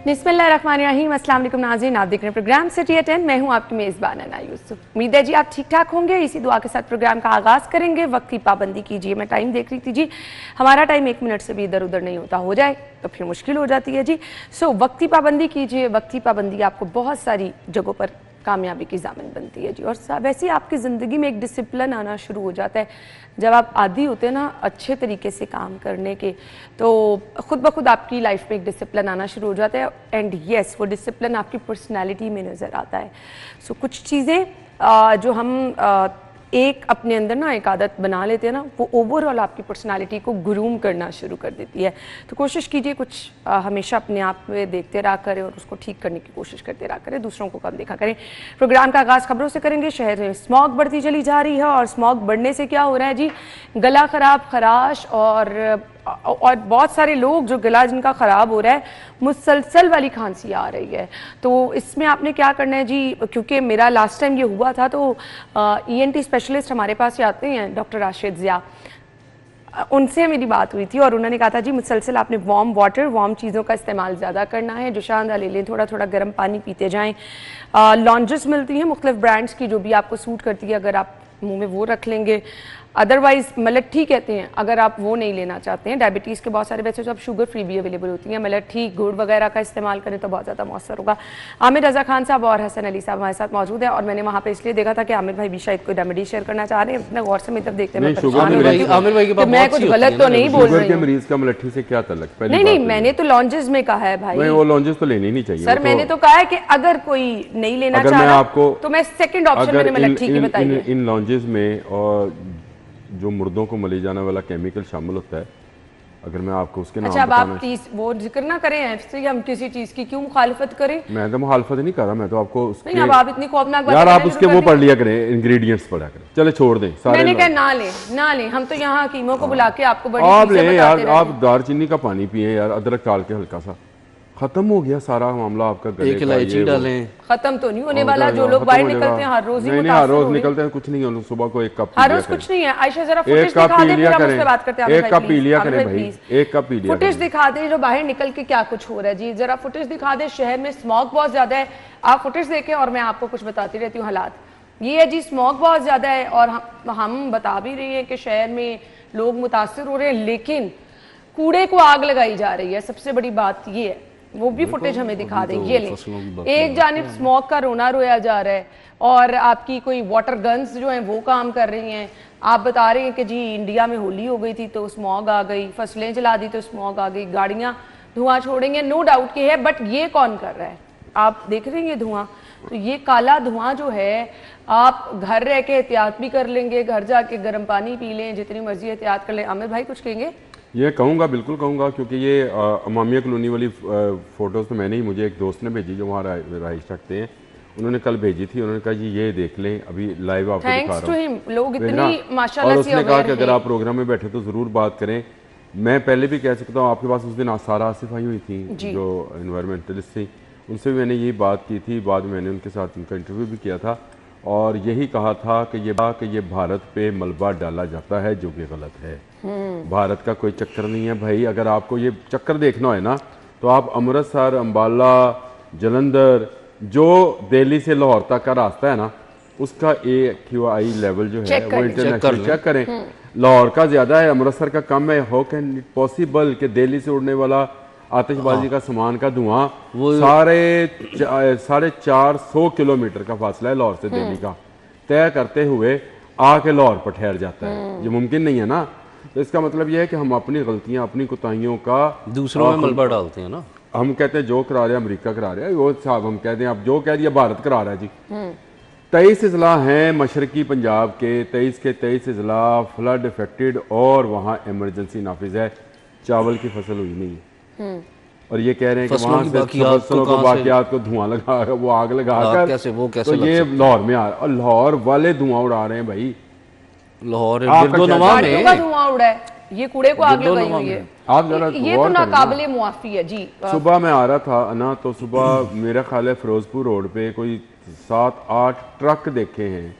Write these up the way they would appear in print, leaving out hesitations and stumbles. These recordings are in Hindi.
बिस्मिल्लाहिर्रहमानिर्रहीम। अस्सलाम वालेकुम नाज़रीन, आप देख रहे हैं प्रोग्राम सिटी एट 10। मैं हूं आपकी मेज़बान अना यूसुफ। उम्मीद है जी आप ठीक ठाक होंगे। इसी दुआ के साथ प्रोग्राम का आगाज़ करेंगे। वक्त की पाबंदी कीजिए। मैं टाइम देख रही थी जी, हमारा टाइम 1 मिनट से भी इधर उधर नहीं होता, हो जाए तो फिर मुश्किल हो जाती है जी। सो वक्त की पाबंदी कीजिए। वक्त की पाबंदी आपको बहुत सारी जगहों पर कामयाबी की ज़ामिन बनती है जी। और वैसे ही आपकी ज़िंदगी में एक डिसिप्लिन आना शुरू हो जाता है। जब आप आदी होते हैं ना अच्छे तरीके से काम करने के, तो खुद ब खुद आपकी लाइफ में एक डिसिप्लिन आना शुरू हो जाता है। एंड येस, वो डिसिप्लिन आपकी पर्सनैलिटी में नज़र आता है। सो कुछ चीज़ें जो हम एक अपने अंदर ना एक आदत बना लेते हैं ना, वो ओवरऑल आपकी पर्सनालिटी को ग्रूम करना शुरू कर देती है। तो कोशिश कीजिए कुछ हमेशा अपने आप में देखते रहा करें और उसको ठीक करने की कोशिश करते रहा करें, दूसरों को कम देखा करें। प्रोग्राम का आगाज़ खबरों से करेंगे। शहर में स्मॉग बढ़ती चली जा रही है और स्मॉग बढ़ने से क्या हो रहा है जी, गला ख़राब, खराश और बहुत सारे लोग जो गला जिनका ख़राब हो रहा है, मुसलसल वाली खांसी आ रही है। तो इसमें आपने क्या करना है जी, क्योंकि मेरा लास्ट टाइम ये हुआ था, तो ENT स्पेशलिस्ट हमारे पास आते हैं डॉक्टर राशिद ज़िया, उनसे मेरी बात हुई थी और उन्होंने कहा था जी मुसलसल आपने वार्म वाटर, वार्म चीज़ों का इस्तेमाल ज़्यादा करना है। जुशांदा ले लें, थोड़ा थोड़ा गर्म पानी पीते जाएँ। लॉन्जेस मिलती हैं मुख्तलिफ ब्रांड्स की, जो भी आपको सूट करती है, अगर आप मुंह में वो रख लेंगे। अदरवाइज़ मलट्ठी कहते हैं, अगर आप वो नहीं लेना चाहते हैं, डायबिटीज़ के बहुत सारे वैसे तो अब शुगर फ्री भी अवेलेबल होती हैं, मलट्ठी गुड़ वगैरह का इस्तेमाल करें तो बहुत ज़्यादा मौसर होगा। आमिर रज़ा खान साहब और हसन अली साहब हमारे साथ मौजूद है और मैंने वहाँ पे इसलिए देखा था कि आमिर भाई भी शायद कोई रेमेडी शेयर करना चाह रहे हैं। इतना गौर से मतलब देखते हैं, मैं कुछ गलत तो नहीं बोल रही हूँ। मरीज का मलट्ठी से क्या तल्लुक? नहीं, मैंने तो लॉन्जेस में कहा है भाई, वो लॉन्जेस तो लेनी नहीं चाहिए सर। मैंने तो कहा है कि अगर कोई नहीं लेना चाह रहा तो मैं सेकंड ऑप्शन मैंने मलट्ठी की बताई है। इन लॉन्जेस में और जो मुर्दों को मले जाने वाला केमिकल शामिल होता है, अगर मैं आपको उसके नाम अब आप वो जिक्र ना करें ऐसे, हम किसी चीज की क्यों मुखालफत करें? मैं तो मुखालफत नहीं कर रहा, मैं तो आपको उसके नहीं, अब आप इतनी खौफनाक बात यार आप उसके वो पढ़ लिया करें, इंग्रेडिएंट्स पढ़ा करें। चले छोड़ दें सारे। मैंने कहा ना ले, हम तो यहाँ हकीमों को बुला के आपको बड़ी आप ले यार, आप दालचीनी का पानी पिए यार, अदरक डाल के हल्का सा, खत्म हो गया सारा मामला आपका। एक इलायची डालें, खत्म तो नहीं होने वाला। जो लोग बाहर निकलते हैं हर रोज ही नहीं, हर रोज निकलते हैं, कुछ नहीं है, सुबह को 1 कप हर रोज कुछ नहीं है। आयशा जरा फुटेज दिखा दे, फिर हम उस पे बात करते हैं। 1 कप पी लिया करें भाई, 1 कप पी लिया। फुटेज दिखा दे जो बाहर निकल के क्या कुछ हो रहा है जी, जरा फुटेज दिखा दे। शहर में स्मॉग बहुत ज्यादा है, आप फुटेज देखें और मैं आपको कुछ बताती रहती हूँ हालात। ये है जी, स्मॉग बहुत ज्यादा है और हम बता भी रही है कि शहर में लोग मुतासिर हो रहे हैं, लेकिन कूड़े को आग लगाई जा रही है। सबसे बड़ी बात ये है, वो भी फुटेज हमें दिखा दे। ये ले, एक जानिब स्मोक का रोना रोया जा रहा है और आपकी कोई वाटर गन्स जो हैं वो काम कर रही हैं। आप बता रहे हैं कि जी इंडिया में होली हो गई थी तो स्मॉग आ गई, फसलें जला दी तो स्मॉग आ गई, गाड़ियां धुआं छोड़ेंगे, नो डाउट कि है, बट ये कौन कर रहा है? आप देख रहे हैं ये धुआं, तो ये काला धुआं जो है, आप घर रह के एहतियात भी कर लेंगे, घर जाके गर्म पानी पी लें, जितनी मर्जी एहतियात कर लें। आमिर भाई कुछ कहेंगे? ये कहूँगा, बिल्कुल कहूँगा, क्योंकि ये अमामिया कॉलोनी वाली फ़ोटोज़ तो मैंने ही, मुझे एक दोस्त ने भेजी जो वहाँ रहाइश रखते हैं, उन्होंने कल भेजी थी। उन्होंने कहा जी ये देख लें, अभी लाइव आपको दिखा रहा हूँ। लोग इतनी माशाल्लाह से उसने कहा कि अगर आप प्रोग्राम में बैठे तो ज़रूर बात करें। मैं पहले भी कह सकता हूँ, आपके पास उस दिन सारा आसिफ आई हुई थी जो इन्वायरमेंटलिस्ट थी, उनसे भी मैंने यही बात की थी। बाद में मैंने उनके साथ उनका इंटरव्यू भी किया था और यही कहा था कि ये भारत पे मलबा डाला जाता है, जो कि गलत है। भारत का कोई चक्कर नहीं है भाई। अगर आपको ये चक्कर देखना है ना, तो आप अमृतसर, अंबाला, जलंधर, जो दिल्ली से लाहौर तक का रास्ता है ना, उसका AQI लेवल जो है वो इंटरनेशनल चेक करें। लाहौर का ज़्यादा है, अमृतसर का कम है। हाउ कैन इट पॉसिबल कि दिल्ली से उड़ने वाला आतिशबाजी का सामान का धुआं साढ़े 400 किलोमीटर का फासला है लाहौर से दिल्ली का, तय करते हुए आके लाहौर पर ठहर जाता है? ये मुमकिन नहीं है ना। तो इसका मतलब यह है कि हम अपनी गलतियां, अपनी कोताहियों का दूसरों में मलबा डालते हैं ना। हम कहते हैं जो करा रहे हैं अमेरिका करा रहा है, वो साहब हम कहते हैं, अब जो कह दिया भारत करा रहा है जी। 23 अजला हैं मशरकी पंजाब के, 23 के 23 अजला फ्लड इफेक्टेड और वहाँ एमरजेंसी नाफिज है। चावल की फसल हुई नहीं है और ये कह रहे हैं कि वहाँ से फसलों को बाकियात को धुआं लगा, वो आग लगाकर कैसे तो ये लाहौर में आ रहा है और लाहौर वाले धुआं उड़ा रहे हैं भाई। लाहौर धुआं उड़ा है, ये कूड़े को आग लगाई हुई है। आप जरा ये तो नाकाबिले मुआफी है जी। सुबह मैं आ रहा था ना, तो सुबह मेरा ख्याल है फिरोजपुर रोड पे कोई 7-8 ट्रक देखे हैं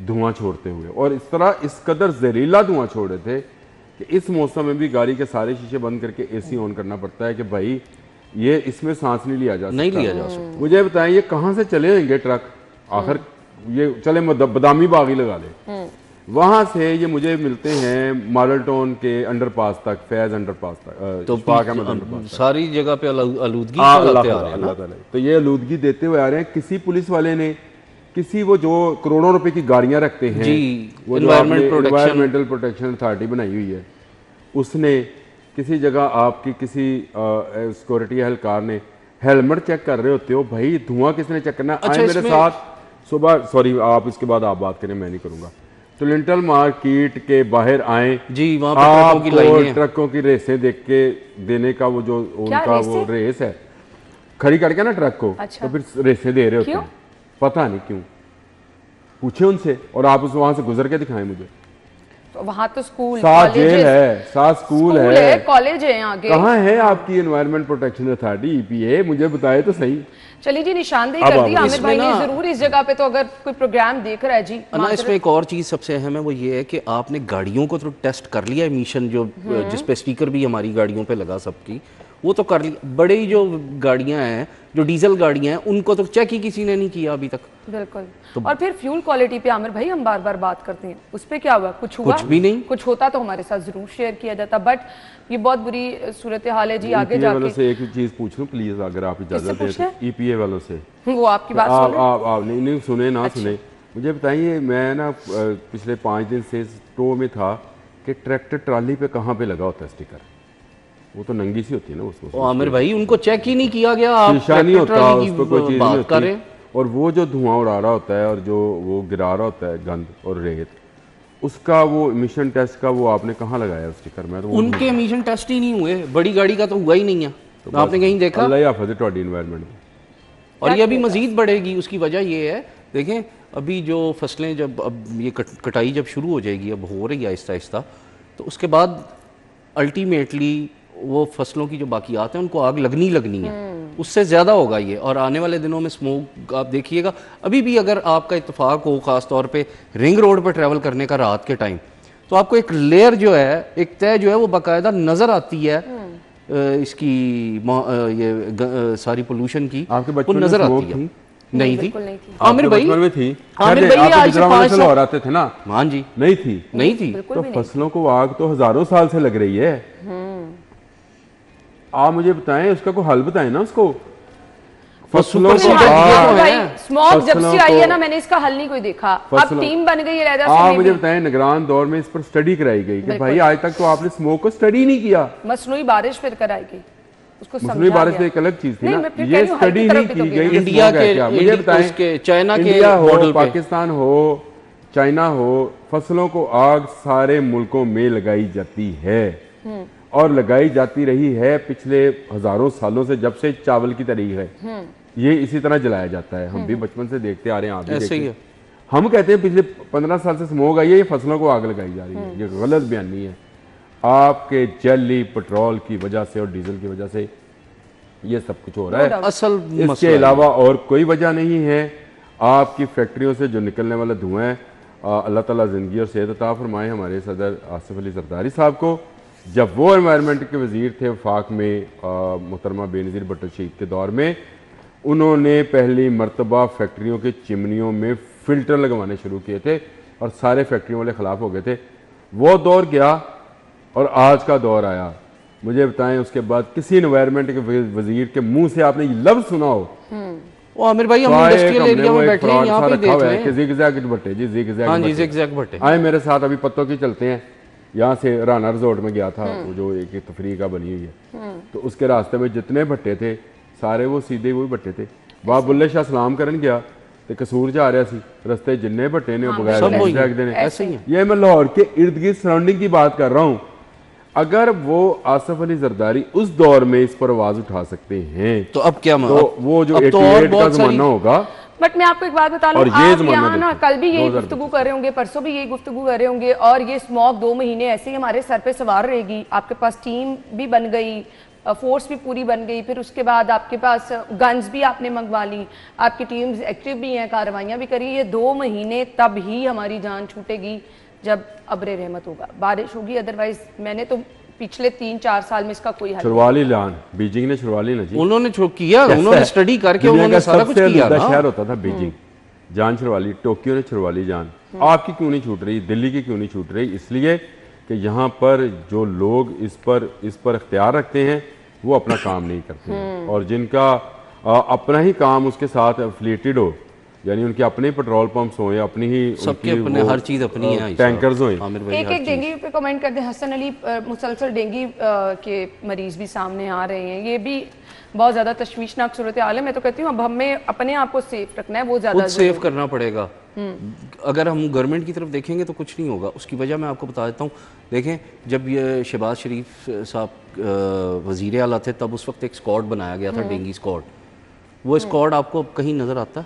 धुआं छोड़ते हुए, और इस तरह इस कदर जहरीला धुआं छोड़ रहे थे कि इस मौसम में भी गाड़ी के सारे शीशे बंद करके AC ऑन करना पड़ता है कि भाई ये इसमें सांस नहीं लिया जा सकता। नहीं लिया जा सकता। मुझे बताएं ये कहाँ से चले होंगे ट्रक? आखिर ये चले बदामी बाग ही लगा ले, वहां से ये मुझे मिलते हैं मॉडल टाउन के अंडरपास तक, फैज अंडरपास तक, तो इशफाक अहमद अंडरपास तक। सारी जगह पे आलूदगी अल्लाह फैलाते आ रहे हैं ना। अल्लाह ताला। तो ये आलूदगी देते हुए आ रहे हैं। किसी पुलिस वाले ने, किसी वो जो करोड़ों रुपए की गाड़ियां रखते हैं, जी, वो जो एनवायरमेंटल प्रोटेक्शन अथॉरिटी बनाई हुई है, उसने किसी जगह आपकी किसी सिक्योरिटी एहलकार ने हेलमेट चेक कर रहे होते हो, भाई धुआं किसने चेक करना? अच्छा, आए मेरे साथ सुबह, सॉरी आप इसके बाद आप बात करें, मैं नहीं करूंगा। तो लिंटल मार्केट के बाहर आए जी, वहाँ पे ट्रकों की लाइनें हैं। ट्रकों की रेसें देख के देने का वो जो उनका वो रेस है, खड़ी करके ना ट्रक को, अच्छा। तो फिर रेसें दे रहे होते हैं। पता नहीं क्यों, पूछे उनसे, और आप उस वहां से गुजर के दिखाएं मुझे। तो वहाँ तो स्कूल, साथ जेल है, साथ स्कूल है, कॉलेज है, आगे कहाँ है आपकी एनवायरमेंट प्रोटेक्शन अथॉरिटी ईपीए? मुझे बताए तो सही। चलिए जी, निशानदेही कर दी आमिर भाई ने जरूर इस जगह पे। तो अगर कोई प्रोग्राम देख रहा है जी ना, इसमें एक और चीज सबसे अहम है, वो ये है कि आपने गाड़ियों को तो टेस्ट कर लिया, एमिशन जो जिस पे स्टिकर भी हमारी गाड़ियों पे लगा सबकी, वो तो कर लिया। बड़े जो गाड़ियां हैं, जो डीजल गाड़ियां हैं, उनको तो चेक ही किसी ने नहीं किया अभी तक। बिल्कुल। और फिर फ्यूल क्वालिटी पे आमिर भाई हम बार बार बात करते हैं, उस पे क्या हुआ? कुछ हुआ? कुछ भी नहीं। कुछ होता तो हमारे साथ जरूर शेयर किया जाता, बट ये बहुत बुरी सूरत हाल है जी। आगे EPA वालों जाके से एक चीज पूछ लूं प्लीज, अगर आप इजाजत दें तो। EPA वालों से वो आपकी बात सुन रहे हैं? आप नहीं सुने ना सुने, मुझे बताइए। मैं ना पिछले 5 दिन से स्टोर में था कि ट्रैक्टर ट्राली पे कहाँ पे लगा होता है स्टिकर? वो तो नंगी सी होती है ना उसमें। आमिर भाई, उनको चेक ही नहीं किया गया। आप शीशा नहीं होता, उस पर कोई चीज नहीं कर होती। और वो जो धुआं उड़ा रहा होता है और जो वो गिरा रहा होता है गंद और रेत, उसका वो इमिशन टेस्ट का वो आपने कहाँ लगाया स्टिकर? मैं तो उनके इमिशन टेस्ट ही नहीं हुए, बड़ी गाड़ी का तो हुआ ही नहीं है। तो आपने कहीं देखा? अल्लाह ही हाफ़िज़ है एनवायरनमेंट। और ये अभी मजीद बढ़ेगी। उसकी वजह ये है, देखें अभी जो फसलें जब अब ये कटाई जब शुरू हो जाएगी, अब हो रही है आहिस्ता आहिस्ता, तो उसके बाद अल्टीमेटली वो फसलों की जो बाकियात हैं उनको आग लगनी है। उससे ज़्यादा होगा ये। और आने वाले दिनों में स्मोक आप देखिएगा। अभी भी अगर आपका इत्तेफाक हो, ख़ास तौर पे रिंग रोड पर ट्रैवल करने का रात के टाइम, तो आपको एक लेयर जो है, एक तय जो है वो बाकायदा नज़र आती है इसकी ये सारी पोल्यूशन की। आपके बचपन में नज़र स्मोक आती है? थी? नहीं थी आमिर भाई, में थी। आमिर भाई आज से 5 साल और आते थे ना। हाँ जी, नहीं थी, नहीं थी। तो फसलों को आग तो हजारों साल से लग रही है। आप मुझे बताएं, उसका कोई हल बताएं ना उसको। फसलों को स्मोक जब से आई है ना, मैंने इसका हल नहीं कोई देखा। अब टीम बन गई है। आप मुझे बताएं, निगरान दौर में इस पर स्टडी कराई गई कि भाई आज तक तो आपने स्मोक को स्टडी नहीं किया। मसनूई बारिश फिर कराई गई, उसको मसनूई बारिश तो एक अलग चीज थी ना, ये स्टडी नहीं की गई। इंडिया के, मुझे बताएं, चाइना के हो, पाकिस्तान हो, चाइना हो, फसलों को आग सारे मुल्कों में लगाई जाती है और लगाई जाती रही है पिछले हजारों सालों से, जब से चावल की तारीख है। ये इसी तरह जलाया जाता है। हम भी बचपन से देखते आ रहे हैं, आप भी देखते हैं। हम कहते हैं पिछले 15 साल से स्मोक आई है, ये फसलों को आग लगाई जा रही है। ये गलत बयानी है। आपके जली पेट्रोल की वजह से और डीजल की वजह से ये सब कुछ हो रहा है। असल इसके अलावा और कोई वजह नहीं है। आपकी फैक्ट्रियों से जो निकलने वाला धुआं है, अल्लाह ताला जिंदगी और सेहत अता फरमाए हमारे सदर आसिफ अली जरदारी साहब को। जब वो एनवायरनमेंट के वजीर थे वफाक में, मोहतरमा बेनज़ीर भुट्टो शहीद के दौर में, उन्होंने पहली मरतबा फैक्ट्रियों के चिमनियों में फ़िल्टर लगवाने शुरू किए थे और सारे फैक्ट्रियों वाले ख़िलाफ़ हो गए थे। वो दौर गया और आज का दौर आया। मुझे बताएं, उसके बाद किसी एनवायरनमेंट के वजीर के मुंह से आपने ये लफ्ज़ सुना हो? वो आमिर भाई, हम इंडस्ट्रियल एरिया में बैठे हैं, यहाँ पे देख रहे हैं कि ज़िग-ज़ैग भट्टे जी, ज़िग-ज़ैग हाँ जी, ज़िग-ज़ैग भट्टे आए मेरे साथ, अभी पत्तों की चलते हैं। यहाँ से राना रिजोर्ट में गया था, वो जो एक तफरीह का बनी हुई है, तो उसके रास्ते में जितने भट्टे थे सारे वो सीधे वही भट्टे थे। बाप बुल्ले शाह सलाम करन गया तो कसूर जा रहा सी, रस्ते जिन्ने भट्टे ने बगैर। ये मैं लाहौर के इर्द गिर्द सराउंडिंग की बात कर रहा हूँ। अगर वो आसिफ अली जरदारी उस दौर में इस पर आवाज उठा सकते हैं, तो अब क्या, तो वो जो 88 का जमाना होगा। बट मैं आपको एक बात बता लूं, आप यहाँ ना कल भी यही गुफ्तगू कर रहे होंगे, परसों भी यही गुफ्तगू कर रहे होंगे, और ये स्मोक 2 महीने ऐसे ही हमारे सर पे सवार रहेगी। आपके पास टीम भी बन गई, फोर्स भी पूरी बन गई, फिर उसके बाद आपके पास गन्स भी आपने मंगवा ली, आपकी टीम्स एक्टिव भी हैं, कार्रवाइयाँ भी करी। ये 2 महीने तब ही हमारी जान छूटेगी जब अब्रे रहमत होगा, बारिश होगी। अदरवाइज मैंने तो पिछले 3-4 साल में इसका कोई हल नहीं। छरवाली लान, बीजिंग ने छरवाली ना जी, उन्होंने किया, उन्होंने स्टडी करके दुनिया उन्होंने का सारा कुछ सबसे किया अलूदा ना। शहर होता था बीजिंग, जान छरवाली, टोक्यो ने छरवाली जान। आपकी क्यों नहीं छूट रही, दिल्ली की क्यों नहीं छूट रही? इसलिए कि यहाँ पर जो लोग इस पर इख्तियार रखते हैं वो अपना काम नहीं करते हैं, और जिनका अपना ही काम उसके साथ एफिलिएटेड हो, यानी उनके अपने पेट्रोल पंप्स हो या अपनी ही सबके उनकी अपने वो, हर चीज़ अपनी है, टैंकर्स हो। आमिर भाई, एक एक डेंगू पे कमेंट करते हैं हसन अली, मुसलसल डेंगू के मरीज भी सामने आ रहे हैं, ये भी बहुत ज़्यादा तशवीशनाक सूरत हाल है। मैं तो कहती हूँ अब हमें अपने आप को सेफ रखना है, वो ज़्यादा खुद सेव करना पड़ेगा। अगर हम गवर्नमेंट की तरफ देखेंगे तो कुछ नहीं होगा। उसकी वजह मैं आपको बता देता हूँ। देखें, जब ये शहबाज शरीफ साहब वज़ीर आला थे तब उस वक्त एक स्क्वाड बनाया गया था, डेंगू स्क्वाड। वो स्क्वाड आपको अब कहीं नज़र आता?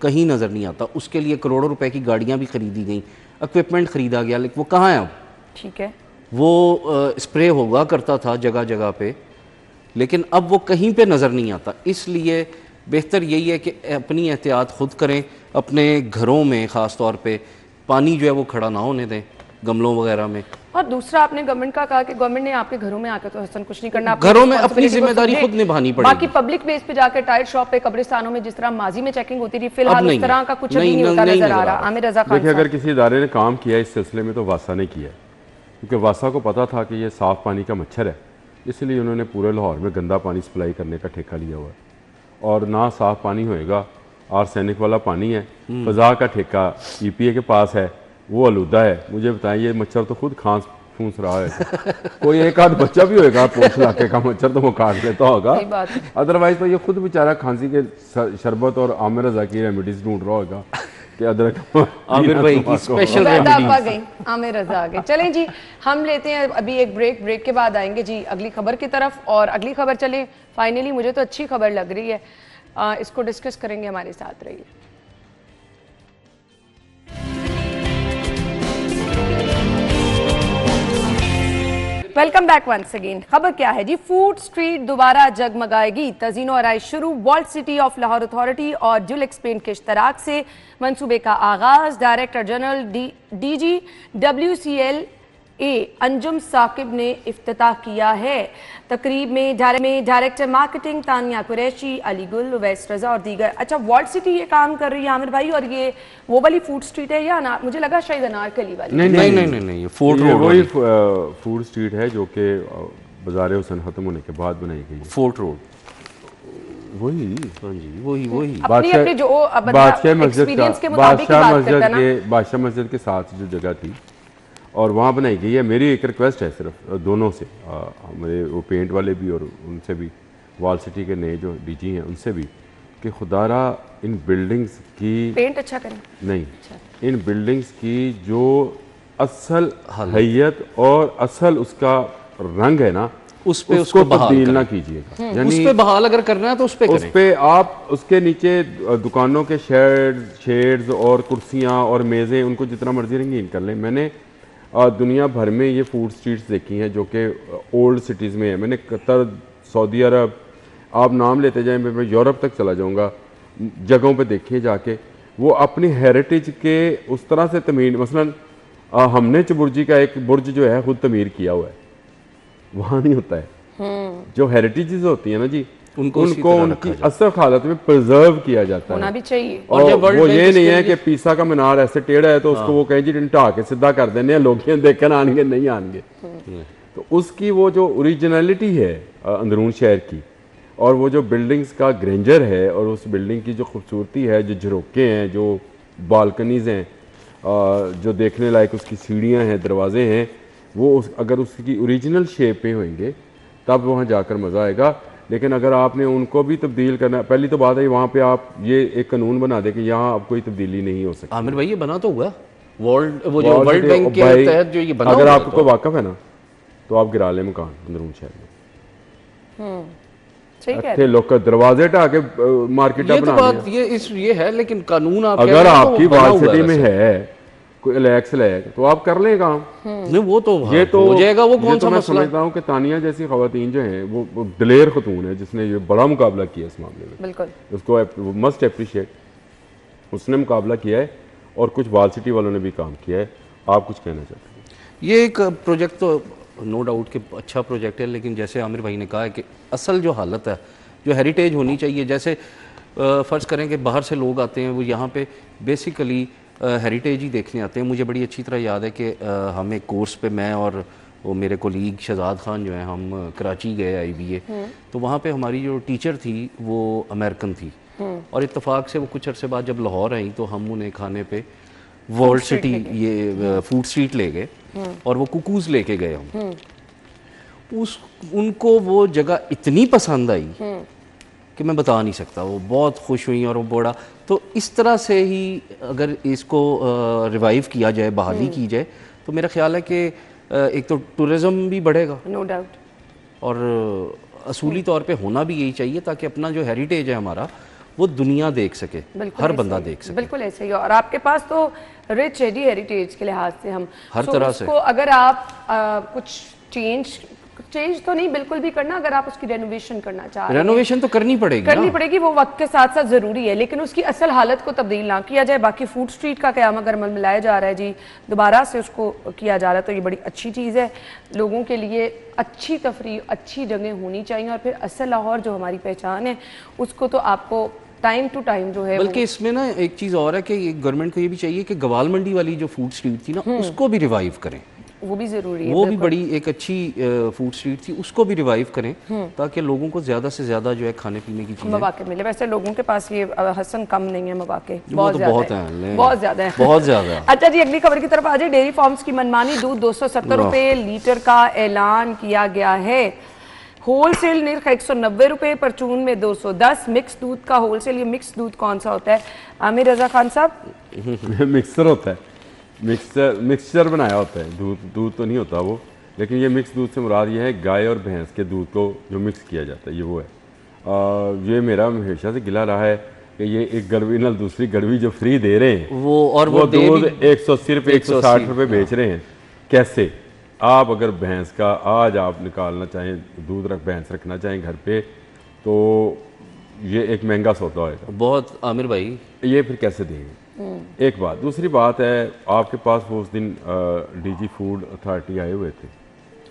कहीं नज़र नहीं आता। उसके लिए करोड़ों रुपए की गाड़ियाँ भी खरीदी गई, इक्विपमेंट खरीदा गया, लेकिन वो कहाँ है अब? ठीक है, वो स्प्रे होगा करता था जगह जगह पे, लेकिन अब वो कहीं पे नज़र नहीं आता। इसलिए बेहतर यही है कि अपनी एहतियात खुद करें, अपने घरों में ख़ास तौर पे पानी जो है वो खड़ा ना होने दें गमलों वगैरह में। और दूसरा आपने गवर्नमेंट का कहा कि गवर्नमेंट ने आपके घरों में आकर तो हसन कुछ नहीं करना, घरों में अपनी जिम्मेदारी खुद निभानी पड़ेगी। बाकी पब्लिक बेस पे जाकर टायर शॉप पे, कब्रिस्तानों में जिस तरह माजी में चेकिंग होती थी, फिलहाल उस तरह का कुछ अभी नहीं होता नजर आ रहा। आमिर रजा खान देखिए, अगर किसी इदारे ने काम किया इस सिलसिले में तो वासा ने किया, क्योंकि वासा को पता था कि ये साफ़ पानी का मच्छर है, इसलिए उन्होंने पूरे लाहौर में गंदा पानी सप्लाई करने का ठेका लिया हुआ है। और ना साफ़ पानी होएगा, आर्सेनिक वाला पानी है, फ़ज़ा का ठेका EPA के पास है, वो आलूदा है। मुझे बताएं, ये मच्छर तो खुद खांस फूंस रहा है। कोई एक आध बच्चा भी होएगा पूंछ इलाके का मच्छर तो वो काट लेता होगा, अदरवाइज तो ये खुद बेचारा खांसी के शरबत और आमिर रजा की रेमेडीज ढूंढ रहा होगा कि अदरक आमिर भाई की स्पेशल रेमेडीज। आमिर रजा आ गए। चलें जी, हम लेते हैं अभी एक ब्रेक के बाद आएंगे जी अगली खबर की तरफ। और अगली खबर चलें, फाइनली मुझे तो अच्छी खबर लग रही है, इसको डिस्कस करेंगे, हमारे साथ रहिए। Welcome back once again. खबर क्या है जी? फूड स्ट्रीट दोबारा जगमगाएगी, तज़ीनो आराइश शुरू। World city of Lahore authority और ड्यूल एक्सपेंट के इश्तराक से मंसूबे का आगाज। Director general DG WCLA Anjum Saqib ने इफ्तिताह किया है। तकरीब में डायरेक्टर मार्केटिंग तानिया कुरैशी, अली गुल, उवैस रजा और दीगर। अच्छा, वर्ल्ड सिटी ये काम कर रही है आमिर भाई, और ये वो वाली फूड स्ट्रीट है या मुझे लगा शायद अनारकली वाली। नहीं, फोर्ट रोड वही फूड स्ट्रीट है जो कि बाजार हुसैन खत्म होने के बाद बनाई गई है। फोर्ट रोड वही, हाँ जी, वही अपनी जो बादशाह मस्जिद एक्सपीरियंस के मुताबिक बादशाह मस्जिद के साथ जो जगह थी और वहाँ बनाई गई है। मेरी एक रिक्वेस्ट है सिर्फ दोनों से, हमारे वो पेंट वाले भी और उनसे भी, वॉल सिटी के नए जो DG हैं उनसे भी, कि खुदारा इन बिल्डिंग्स की पेंट अच्छा करें। नहीं, इन बिल्डिंग्स की जो असल हैयत और असल उसका रंग है ना, उसको तब्दील ना कीजिएगा। यानी उस पे बहाल अगर करना है तो उस पे आप उसके नीचे दुकानों के शेड्स और कुर्सियाँ और मेज़ें उनको जितना मर्जी रंगीन कर लें। मैंने दुनिया भर में ये फूड स्ट्रीट्स देखी हैं जो कि ओल्ड सिटीज़ में है। मैंने कतर, सऊदी अरब, आप नाम लेते जाएं, मैं यूरोप तक चला जाऊंगा, जगहों पे देखिए जाके, वो अपनी हेरिटेज के उस तरह से तमीर, मसलन हमने चबुर्जी का एक बुर्ज जो है खुद तमीर किया हुआ है, वहाँ नहीं होता है। जो हेरिटेजेस होती है ना जी, उनको उनकी असल हालत में प्रिजर्व किया जाता है, भी चाहिए। और वो ये नहीं है कि पीसा का मीनार ऐसे टेढ़ा है तो उसको वो कहें जी ढा के सीधा कर देने, लोग देखकर आएंगे नहीं आएंगे। तो उसकी वो जो ओरिजिनलिटी है अंदरून शहर की, और वो जो बिल्डिंग्स का ग्रेंजर है, और उस बिल्डिंग की जो खूबसूरती है, जो झरोके हैं, जो बालकनीज हैं, जो देखने लायक उसकी सीढ़ियाँ हैं, दरवाजे हैं, वो अगर उसकी ओरिजिनल शेप में होंगे तब वहाँ जाकर मज़ा आएगा। लेकिन अगर आपने उनको भी तब्दील करना, पहली तो बात है वहाँ पे आप ये एक कानून बना दे कि यहाँ अब कोई तब्दीली नहीं हो सकती। आमिर भाई ये बना तो हुआ वर्ल्ड बैंक के तहत जो ये बना, अगर आपको वाकफ है ना तो आप गिरा ले मकान अंदरून शहर में। थे लोग दरवाजे ढा के मार्केट ये तो बात ये है, लेकिन कानून आप अगर आपकी वर्ल्ड सिटी में है कोई इलेक्स तो आप कर लें काम। नहीं वो तो ये तो हो जाएगा। वो कौन सा मैं मसला? समझता हूँ कि तानिया जैसी खवातीन जो हैं वो दिलेर खतून है जिसने ये बड़ा मुकाबला किया इस मामले में। बिल्कुल, उसको मस्ट एप्रिशिएट, उसने मुकाबला किया है और कुछ वाल सिटी वालों ने भी काम किया है। आप कुछ कहना चाहते हैं? ये एक प्रोजेक्ट तो नो डाउट कि अच्छा प्रोजेक्ट है, लेकिन जैसे आमिर भाई ने कहा है कि असल जो हालत है, जो हेरिटेज होनी चाहिए, जैसे फ़र्ज़ करें कि बाहर से लोग आते हैं, वो यहाँ पे बेसिकली हेरिटेज ही देखने आते हैं। मुझे बड़ी अच्छी तरह याद है कि हम एक कोर्स पे, मैं और वो मेरे कोलीग शहजाद खान जो है, हम कराची गए IBA, तो वहाँ पे हमारी जो टीचर थी वो अमेरिकन थी, और इत्तेफाक से वो कुछ अरसे बाद जब लाहौर आई तो हम उन्हें खाने पे वर्ल्ड सिटी ये फूड स्ट्रीट ले गए, और वो कुकूज़ लेके गए हम। उनको वो जगह इतनी पसंद आई कि मैं बता नहीं सकता, वो बहुत खुश हुई, और वो बड़ा, तो इस तरह से ही अगर इसको रिवाइव किया जाए, बहाली की जाए, तो मेरा ख्याल है कि एक तो टूरिज़्म भी बढ़ेगा, नो डाउट, और असूली तौर पे होना भी यही चाहिए, ताकि अपना जो हेरिटेज है हमारा वो दुनिया देख सके, हर बंदा देख सके। बिल्कुल ऐसे ही। और आपके पास तो रिच है जी हेरिटेज के लिहाज से, हम हर तरह से उसको अगर आप कुछ चेंज तो नहीं बिल्कुल भी करना, अगर आप उसकी रेनोवेशन करना चाह रहे हैं, रेनोवेशन तो करनी पड़ेगी, वो वक्त के साथ साथ जरूरी है, लेकिन उसकी असल हालत को तब्दील ना किया जाए। बाकी फूड स्ट्रीट का क़याम अगर मिलाया जा रहा है जी, दोबारा से उसको किया जा रहा है, तो ये बड़ी अच्छी चीज़ है। लोगों के लिए अच्छी तफरीह, अच्छी जगह होनी चाहिए, और फिर असल लाहौर जो हमारी पहचान है उसको तो आपको टाइम टू टाइम जो है, बल्कि इसमें ना एक चीज़ और है कि गवर्नमेंट को ये भी चाहिए कि गवाल मंडी वाली जो फूड स्ट्रीट थी ना, उसको भी रिवाइव करें, वो भी ज़रूरी है। वो भी बड़ी एक अच्छी फूड स्ट्रीट थी, उसको भी रिवाइव करें, ताकि लोगों को ज़्यादा से ज़्यादा जो है खाने पीने की चीज़ें मौके मिले। वैसे लोगों के पास ये हसन कम नहीं है, मौके बहुत ज़्यादा है, बहुत ज़्यादा। अच्छा जी, अगली खबर की तरफ आ जाए। डेयरी फार्म्स की मनमानी दूध 270 रुपये लीटर का ऐलान किया गया है। होलसेल निर्ख 190 रुपये, परचून में 210। मिक्स दूध का होलसेल, ये मिक्स दूध कौन सा होता है आमिर रजा खान साहब? मिक्सर होता है, मिक्सचर बनाया होता है, दूध तो नहीं होता वो, लेकिन ये मिक्स दूध से मुराद ये है गाय और भैंस के दूध को जो मिक्स किया जाता है, ये वो है। ये मेरा हमेशा से गिला रहा है कि ये एक गड़वी नल दूसरी गड़वी जो फ्री दे रहे हैं, वो दूध 180 रुपये 160 रुपये बेच रहे हैं। कैसे? आप अगर भैंस का आज आप निकालना चाहें, भैंस रखना चाहें घर पे, तो ये एक महंगा सौदा होगा बहुत आमिर भाई, ये फिर कैसे देंगे? एक बात। दूसरी बात है, आपके पास वो उस दिन DG फूड अथॉरिटी आए हुए थे,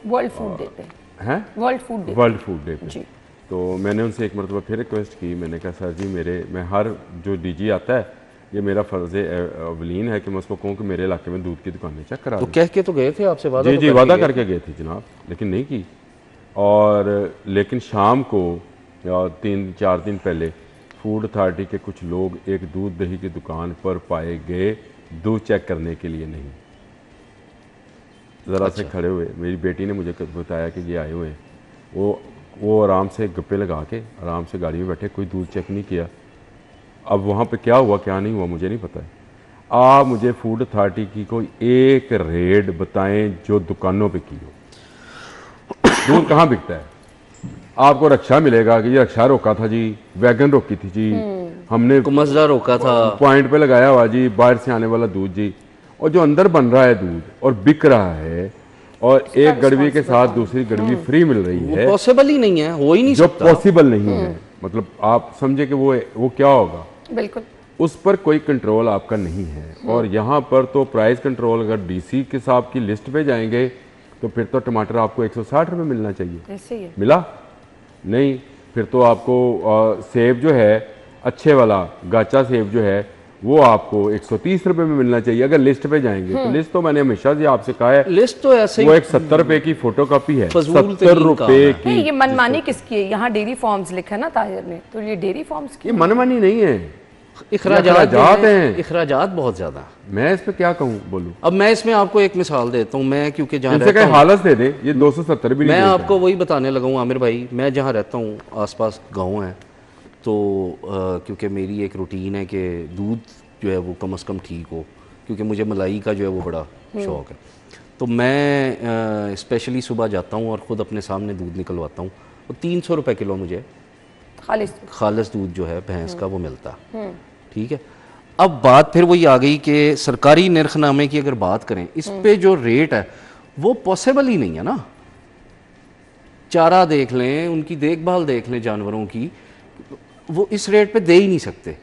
वर्ल्ड फूड डे पे हैं, वर्ल्ड फूड डे पे जी। तो मैंने उनसे एक मरतबा फिर रिक्वेस्ट की, मैंने कहा सर जी मैं हर जो DG आता है, ये मेरा फ़र्ज़ अवलीन है कि मैं उसको कहूँ कि मेरे इलाके में दूध की दुकानें चेक करा। तो कह के तो गए थे आपसे, वादा जी वादा करके गए थे जनाब, लेकिन नहीं की। और लेकिन शाम को 3-4 दिन पहले फूड अथॉरिटी के कुछ लोग एक दूध दही की दुकान पर पाए गए, दूध चेक करने के लिए नहीं, ज़रा से खड़े हुए। मेरी बेटी ने मुझे बताया कि ये आए हुए हैं, वो आराम से गप्पे लगा के आराम से गाड़ी में बैठे, कोई दूध चेक नहीं किया। अब वहाँ पे क्या हुआ क्या नहीं हुआ मुझे नहीं पता है। आप मुझे फूड अथॉरिटी की कोई एक रेड बताएं जो दुकानों पे की हो। दूध कहाँ बिकता है? आपको रक्षा मिलेगा कि ये रक्षा रोका था जी, वैगन रोकी थी जी, हमने मसला रोका था, पॉइंट पे लगाया हुआ जी, बाहर से आने वाला दूध जी, और जो अंदर बन रहा है दूध और बिक रहा है, और एक गड़वी के साथ दूसरी गड़वी फ्री मिल रही है, पॉसिबल ही नहीं है, हो ही नहीं सकता, जो पॉसिबल नहीं है। मतलब आप समझे कि वो क्या होगा, बिल्कुल उस पर कोई कंट्रोल आपका नहीं है। और यहाँ पर तो प्राइस कंट्रोल, अगर DC के साहब की लिस्ट पे जाएंगे तो फिर तो टमाटर आपको 160 रुपये मिलना चाहिए, ऐसे ही है। मिला नहीं, फिर तो आपको सेब जो है अच्छे वाला गाचा सेब जो है वो आपको 130 रुपये में मिलना चाहिए अगर लिस्ट पे जाएंगे। तो लिस्ट तो मैंने हमेशा से आपसे कहा है, लिस्ट तो ऐसे वो एक 70 रुपये की फोटो कॉपी है, 70 रुपये की। नहीं, ये मनमानी किसकी है? यहाँ डेयरी फार्म्स लिखा है ना ताहिर ने, तो ये डेयरी फार्म्स की ये मनमानी नहीं है, इखराजात हैं, इखराजात बहुत ज्यादा। मैं इस पे क्या कहूँ बोलूँ? अब मैं इसमें आपको एक मिसाल देता हूँ, मैं क्योंकि जहाँ इनसे कहीं हालत दे दे, ये 270 भी नहीं। मैं आपको वही बताने लगा हूँ आमिर भाई, मैं जहाँ रहता हूँ आसपास गांव है, तो क्योंकि मेरी एक रूटीन है कि दूध जो है वो कम से कम ठीक हो, क्योंकि मुझे मलाई का जो है वो बड़ा शौक़ है। तो मैं स्पेशली सुबह जाता हूँ और ख़ुद अपने सामने दूध निकलवाता हूँ, और 300 रुपये किलो मुझे खालिस दूध जो है भैंस का वो मिलता है। ठीक है, अब बात फिर वही आ गई कि सरकारी निर्खनामे की अगर बात करें, इस पे जो रेट है वो पॉसिबल ही नहीं है ना। चारा देख लें, उनकी देखभाल देख लें जानवरों की, वो इस रेट पे दे ही नहीं सकते।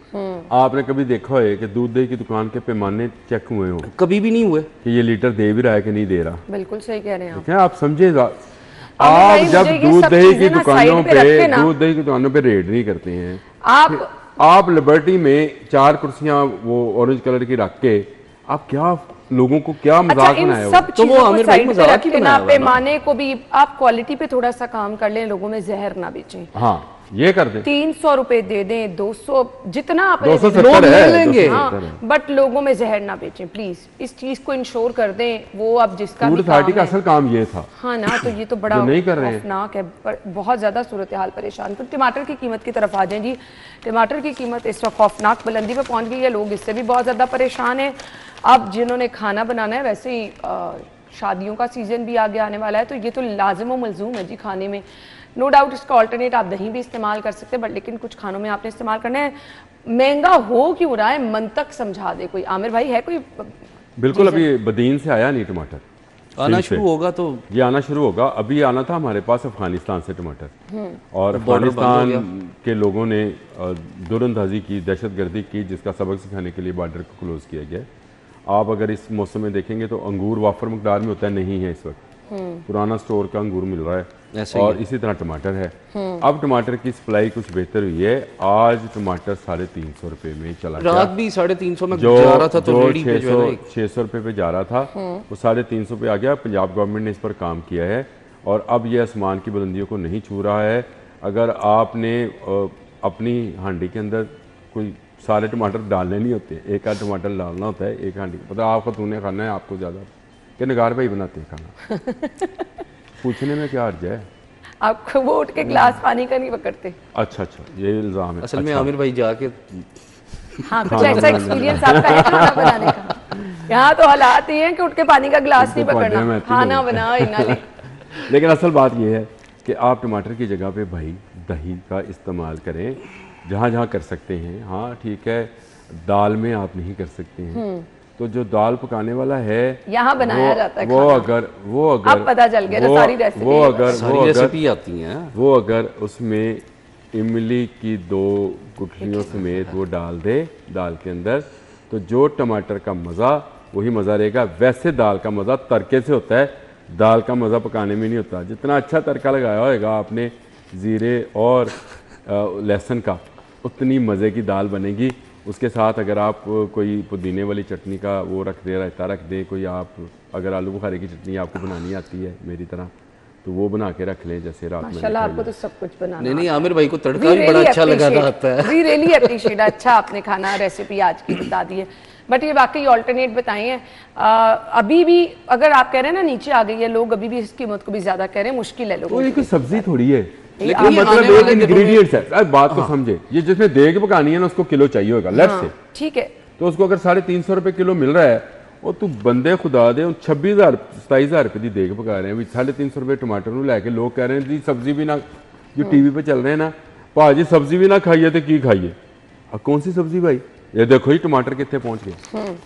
आपने कभी देखा है कि दूध दही की दुकान के पैमाने चेक हुए हो कभी भी नहीं हुए कि ये लीटर दे भी रहा है कि नहीं दे रहा? बिल्कुल सही कह रहे हैं आप। ठीक है, आप समझे। भाई, आप मुझे जब ये दूध सब दही चीजें की ना दुकानों साइड पे रख पे के ना- दूध दही की दुकानों पे रेड नहीं करते हैं आप लिबर्टी में 4 कुर्सियां वो ऑरेंज कलर की रख के आप क्या लोगों को क्या अच्छा, मजाक इन बनाया सब तो वो चीजों को आमिर भाई साइड पे मजाक रख ही के ना बनाया हुआ है ना। पैमाने को भी आप क्वालिटी पे थोड़ा सा काम कर लें, लोगों में जहर ना बेचें। हाँ, ये कर दे। 300 रुपए दे दें, 200 जितना आप 270 लोग है, ले लेंगे। 270 है। हाँ, बट लोगों में जहर ना बेचें प्लीज, इस चीज को इंश्योर कर दें। वो अब जिसका फूड भी अथॉरिटी काम का है, असल काम ये था। हाँ ना, तो ये तो बड़ा जो नहीं कर रहे हैं। खौफनाक है, बहुत ज्यादा सूरत हाल परेशान। तो टमाटर की कीमत की तरफ आ जाएं जी। टमाटर की कीमत इस वक्त खौफनाक बुलंदी पे पहुंच गई है, लोग इससे भी बहुत ज्यादा परेशान हैं। अब जिन्होंने खाना बनाना है, वैसे ही शादियों का सीजन भी आगे आने वाला है, तो ये तो लाजिम व मलजूम है जी खाने में। नो डाउट इसका ऑल्टरनेट आप दही भी इस्तेमाल कर सकते हैं, बट लेकिन कुछ खानों में आपने इस्तेमाल करना है। महंगा हो क्यों रहा है, मंतक समझा दे कोई। आमिर भाई है कोई? बिल्कुल, अभी बदीन से आया नहीं टमाटर, आना सिंध से। शुरू होगा तो ये आना शुरू होगा। अभी आना था हमारे पास अफगानिस्तान से टमाटर, और बॉर्डर बंद हो अफगानिस्तान के लोगों ने दुरंदाजी की, दहशतगर्दी की, जिसका सबक सिखाने के लिए बॉर्डर को क्लोज किया गया। आप अगर इस मौसम में देखेंगे तो अंगूर वाफर मकदार में होता है, नहीं है इस वक्त। पुराना स्टोर का अंगूर मिल रहा है, ऐसे ही और इसी तरह टमाटर है। अब टमाटर की सप्लाई कुछ बेहतर हुई है। आज टमाटर 350 रुपए में चला गया। रात भी 350 में जो जा रहा था, तो जो रेडी पे जो है ना 600 रुपए पे जा रहा था, वो 350 पे आ गया। पंजाब गवर्नमेंट ने इस पर काम किया है, और अब ये आसमान की बुलंदियों को नहीं छू रहा है। अगर आपने अपनी हांडी के अंदर कोई सारे टमाटर डालने नहीं होते, एक आध टमाटर डालना होता है एक हांडी। पता आप खतूने खाना है, आपको ज़्यादा कि नगार भाई बनाते हैं खाना। पूछने में क्या अर्ज है? आपको वो उठ के गिलास पानी का नहीं पकड़ते? अच्छा, ये इल्ज़ाम है। असल में अच्छा। आमिर भाई जाके हाँ, कुछ ऐसा एक्सपीरियंस आपका है खाना बनाने का? यहाँ तो हालात ये हैं कि उठ के पानी का गिलास नहीं तो पकड़ना, मैं खाना बना ही ना ले। लेकिन असल बात यह है कि आप टमाटर की जगह पे भाई दही का इस्तेमाल करें, जहाँ जहाँ कर सकते हैं। हाँ ठीक है, दाल में आप नहीं कर सकते हैं, तो जो दाल पकाने वाला है यहाँ बनाया जाता है वो खाना। अगर अब पता चल गया ना सारी रेसिपी। सारी रेसिपी आती हैं। वो अगर उसमें इमली की 2 गुठलियों समेत वो डाल दे दाल के अंदर, तो जो टमाटर का मज़ा वही मज़ा रहेगा। वैसे दाल का मज़ा तड़के से होता है, दाल का मज़ा पकाने में नहीं होता। जितना अच्छा तड़का लगाया होगा आपने ज़ीरे और लहसुन का, उतनी मज़े की दाल बनेगी। उसके साथ अगर आप कोई पुदीने वाली चटनी का वो रख दे, रायता रख दे कोई, आप अगर आलू बुखारे की चटनी आपको बनानी आती है मेरी तरह, तो वो बना के रख लें, जैसे रात में माशाल्लाह आपको तो सब कुछ बनाना नहीं, आमिर भाई को तड़का भी बड़ा अच्छा लगाना आता है। We really appreciate. अच्छा आपने खाना रेसिपी आज की बता दी है, बट ये वाकई ऑल्टरनेट बताई है। अभी भी अगर आप कह रहे हैं ना नीचे आ गई है, लोग अभी भी इस कीमत को भी ज्यादा कह रहे हैं, मुश्किल है लोगों तो ये को। कोई सब्जी थोड़ी है, लेकिन ये ये मतलब आने एक वाले दिनों में- इंग्रेडिएंट्स है। अब बात को समझे, ये जिसमें देग पकानी है ना उसको किलो चाहिए होगा, लेट्स से। ठीक है, तो उसको अगर 350 रुपए किलो मिल रहा है, और तू बंदे खुदा दे 26,000 27,000 रुपए की देग पका रहे हैं, 350 रुपए टमाटर ਨੂੰ ਲੈ ਕੇ लोग कह रहे हैं जी सब्जी भी ना, जो टीवी पे चल रहे हैं ना, भाजी सब्जी भी ना खाइए तो की खाइए। अब कौन सी सब्जी भाई? ये देखो ही टमाटर कितने पहुंच गए।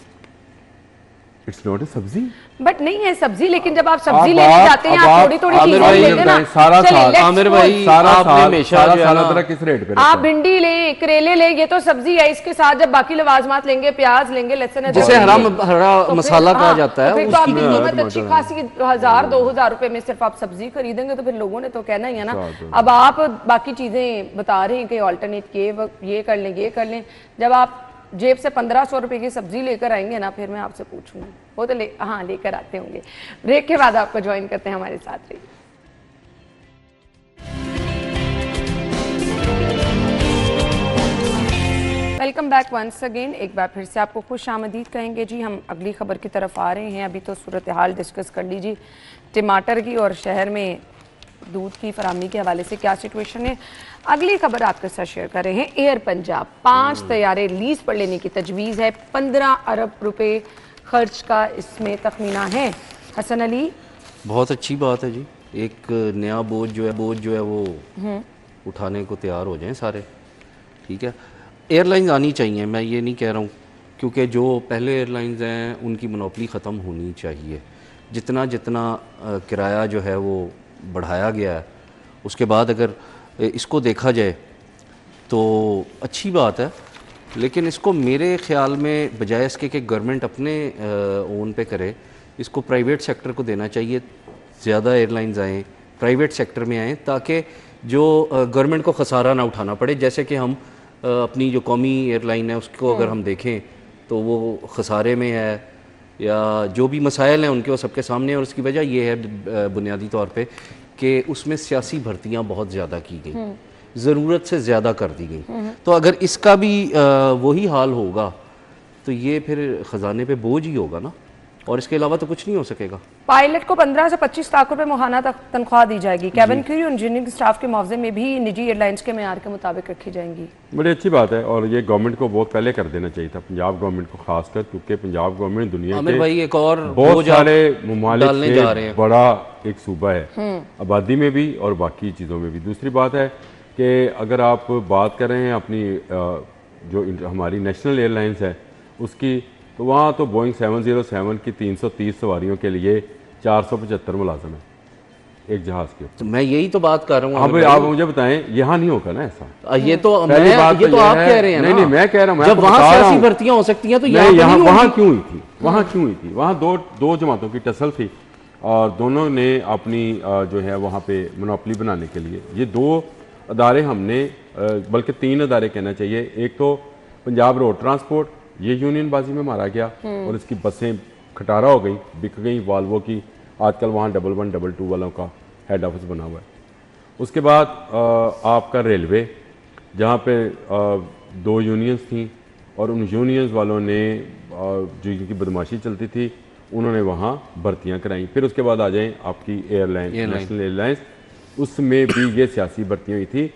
इट्स नॉट ए सब्जी, बट नहीं है सब्जी। लेकिन जब आप सब्जी अब लेने आप- जाते हैं, अब आप आप- थोड़ी थोड़ी आमिर चीजें भाई ले लेना। सारा चलिए, साल- let's आमिर go। भाई सारा आपने साल हमेशा सारा जो है साल ना- अदरक किस रेट पे आप रखा है? भिंडी लें, करेले लें, ये तो सब्जी है। इसके साथ जब बाकी लवाजमात लेंगे, प्याज लेंगे, लहसुन जिसे हरा तो मसाला फिर- कहा हाँ, जाता है, तो फिर तो उसकी आपकी कीमत कीमत अच्छी खासी 1000-2000 रुपए में सिर्फ आप सब्जी खरीदेंगे, तो फिर लोगों ने तो कहना ही है ना। साथ अब आप बाकी चीजें बता रहे हैं कि ऑल्टरनेट ये कर लें, ये कर लें। जब आप जेब से 1500 रुपए की सब्जी लेकर आएंगे ना, फिर मैं आपसे पूछूंगी। वो तो लेकर आते होंगे। ब्रेक के बाद आपको ज्वाइन करते हैं हमारे साथ। रहिए। Welcome back once again. एक बार फिर से आपको खुश आमदीद कहेंगे जी। हम अगली खबर की तरफ आ रहे हैं। अभी तो सूरत हाल डिस्कस कर लीजिए टमाटर की, और शहर में दूध की फराहमी के हवाले से क्या सिचुएशन है। अगली खबर आपके साथ शेयर कर रहे हैं। एयर पंजाब 5 तैयारे लीज पर लेने की तजवीज़ है। 15 अरब रुपए खर्च का इसमें तखमीना है। हसन अली, बहुत अच्छी बात है जी। एक नया बोझ जो है वो उठाने को तैयार हो जाएं सारे। ठीक है, एयरलाइंस आनी चाहिए, मैं ये नहीं कह रहा हूँ, क्योंकि जो पहले एयरलाइंस हैं उनकी मोनोपली ख़त्म होनी चाहिए। जितना जितना किराया जो है वो बढ़ाया गया है, उसके बाद अगर इसको देखा जाए तो अच्छी बात है लेकिन इसको मेरे ख्याल में बजाय इसके कि गवर्नमेंट अपने ओन पे करे, इसको प्राइवेट सेक्टर को देना चाहिए। ज़्यादा एयरलाइंस आएँ, प्राइवेट सेक्टर में आएँ, ताकि जो गवर्नमेंट को खसारा ना उठाना पड़े। जैसे कि हम अपनी जो कौमी एयरलाइन है उसको अगर हम देखें तो वो खसारे में है, या जो भी मसाइल हैं उनके वो सबके सामने है। और उसकी वजह ये है बुनियादी तौर पे कि उसमें सियासी भर्तियां बहुत ज़्यादा की गई, ज़रूरत से ज़्यादा कर दी गई। तो अगर इसका भी वही हाल होगा तो ये फिर ख़जाने पे बोझ ही होगा ना, और इसके अलावा तो कुछ नहीं हो सकेगा। पायलट को 15 से 25 लाख रुपए माहाना तक तनख्वाह दी जाएगी। कैबिन क्रू और इंजीनियरिंग स्टाफ के मुआवजे में भी निजी एयरलाइंस के मेयार के मुताबिक रखी जाएंगी। बड़ी अच्छी बात है, और ये गवर्नमेंट को बहुत पहले कर देना चाहिए था, पंजाब गवर्नमेंट को खासकर, क्योंकि पंजाब गवर्नमेंट दुनिया के भाई एक और बहुत सारे ममालिक से बड़ा एक सूबा है, आबादी में भी और बाकी चीज़ों में भी। दूसरी बात है कि अगर आप बात कर रहे हैं अपनी जो हमारी नेशनल एयरलाइंस है उसकी, तो वहाँ तो बोइंग 707 की 330 सवारियों के लिए 475 मुलाजम है एक जहाज़ के। तो मैं यही तो बात कर रहा हूँ। आप मुझे बताएं, यहाँ नहीं होगा ना ऐसा। ये तो आप कह रहे हैं। नहीं, मैं कह रहा हूँ, जब वहाँ सियासी भर्तियां हो सकती हैं तो यहाँ वहाँ क्यों हुई थी? वहाँ दो जमातों की टसल थी और दोनों ने अपनी जो है वहाँ पे मोनोपोली बनाने के लिए ये दो अदारे हमने, बल्कि 3 अदारे कहना चाहिए। एक तो पंजाब रोड ट्रांसपोर्ट, ये यूनियन बाजी में मारा गया और इसकी बसें खटारा हो गई, बिक गई वाल्वो की। आजकल वहाँ 11, 22 वालों का हेड ऑफिस बना हुआ है। उसके बाद आपका रेलवे, जहाँ पे 2 यूनियंस थी और उन यूनियंस वालों ने जो इनकी बदमाशी चलती थी उन्होंने वहाँ भर्तियाँ कराई। फिर उसके बाद आ जाएँ आपकी एयरलाइन, नेशनल एयरलाइंस, उसमें भी ये सियासी भर्तियाँ हुई थी।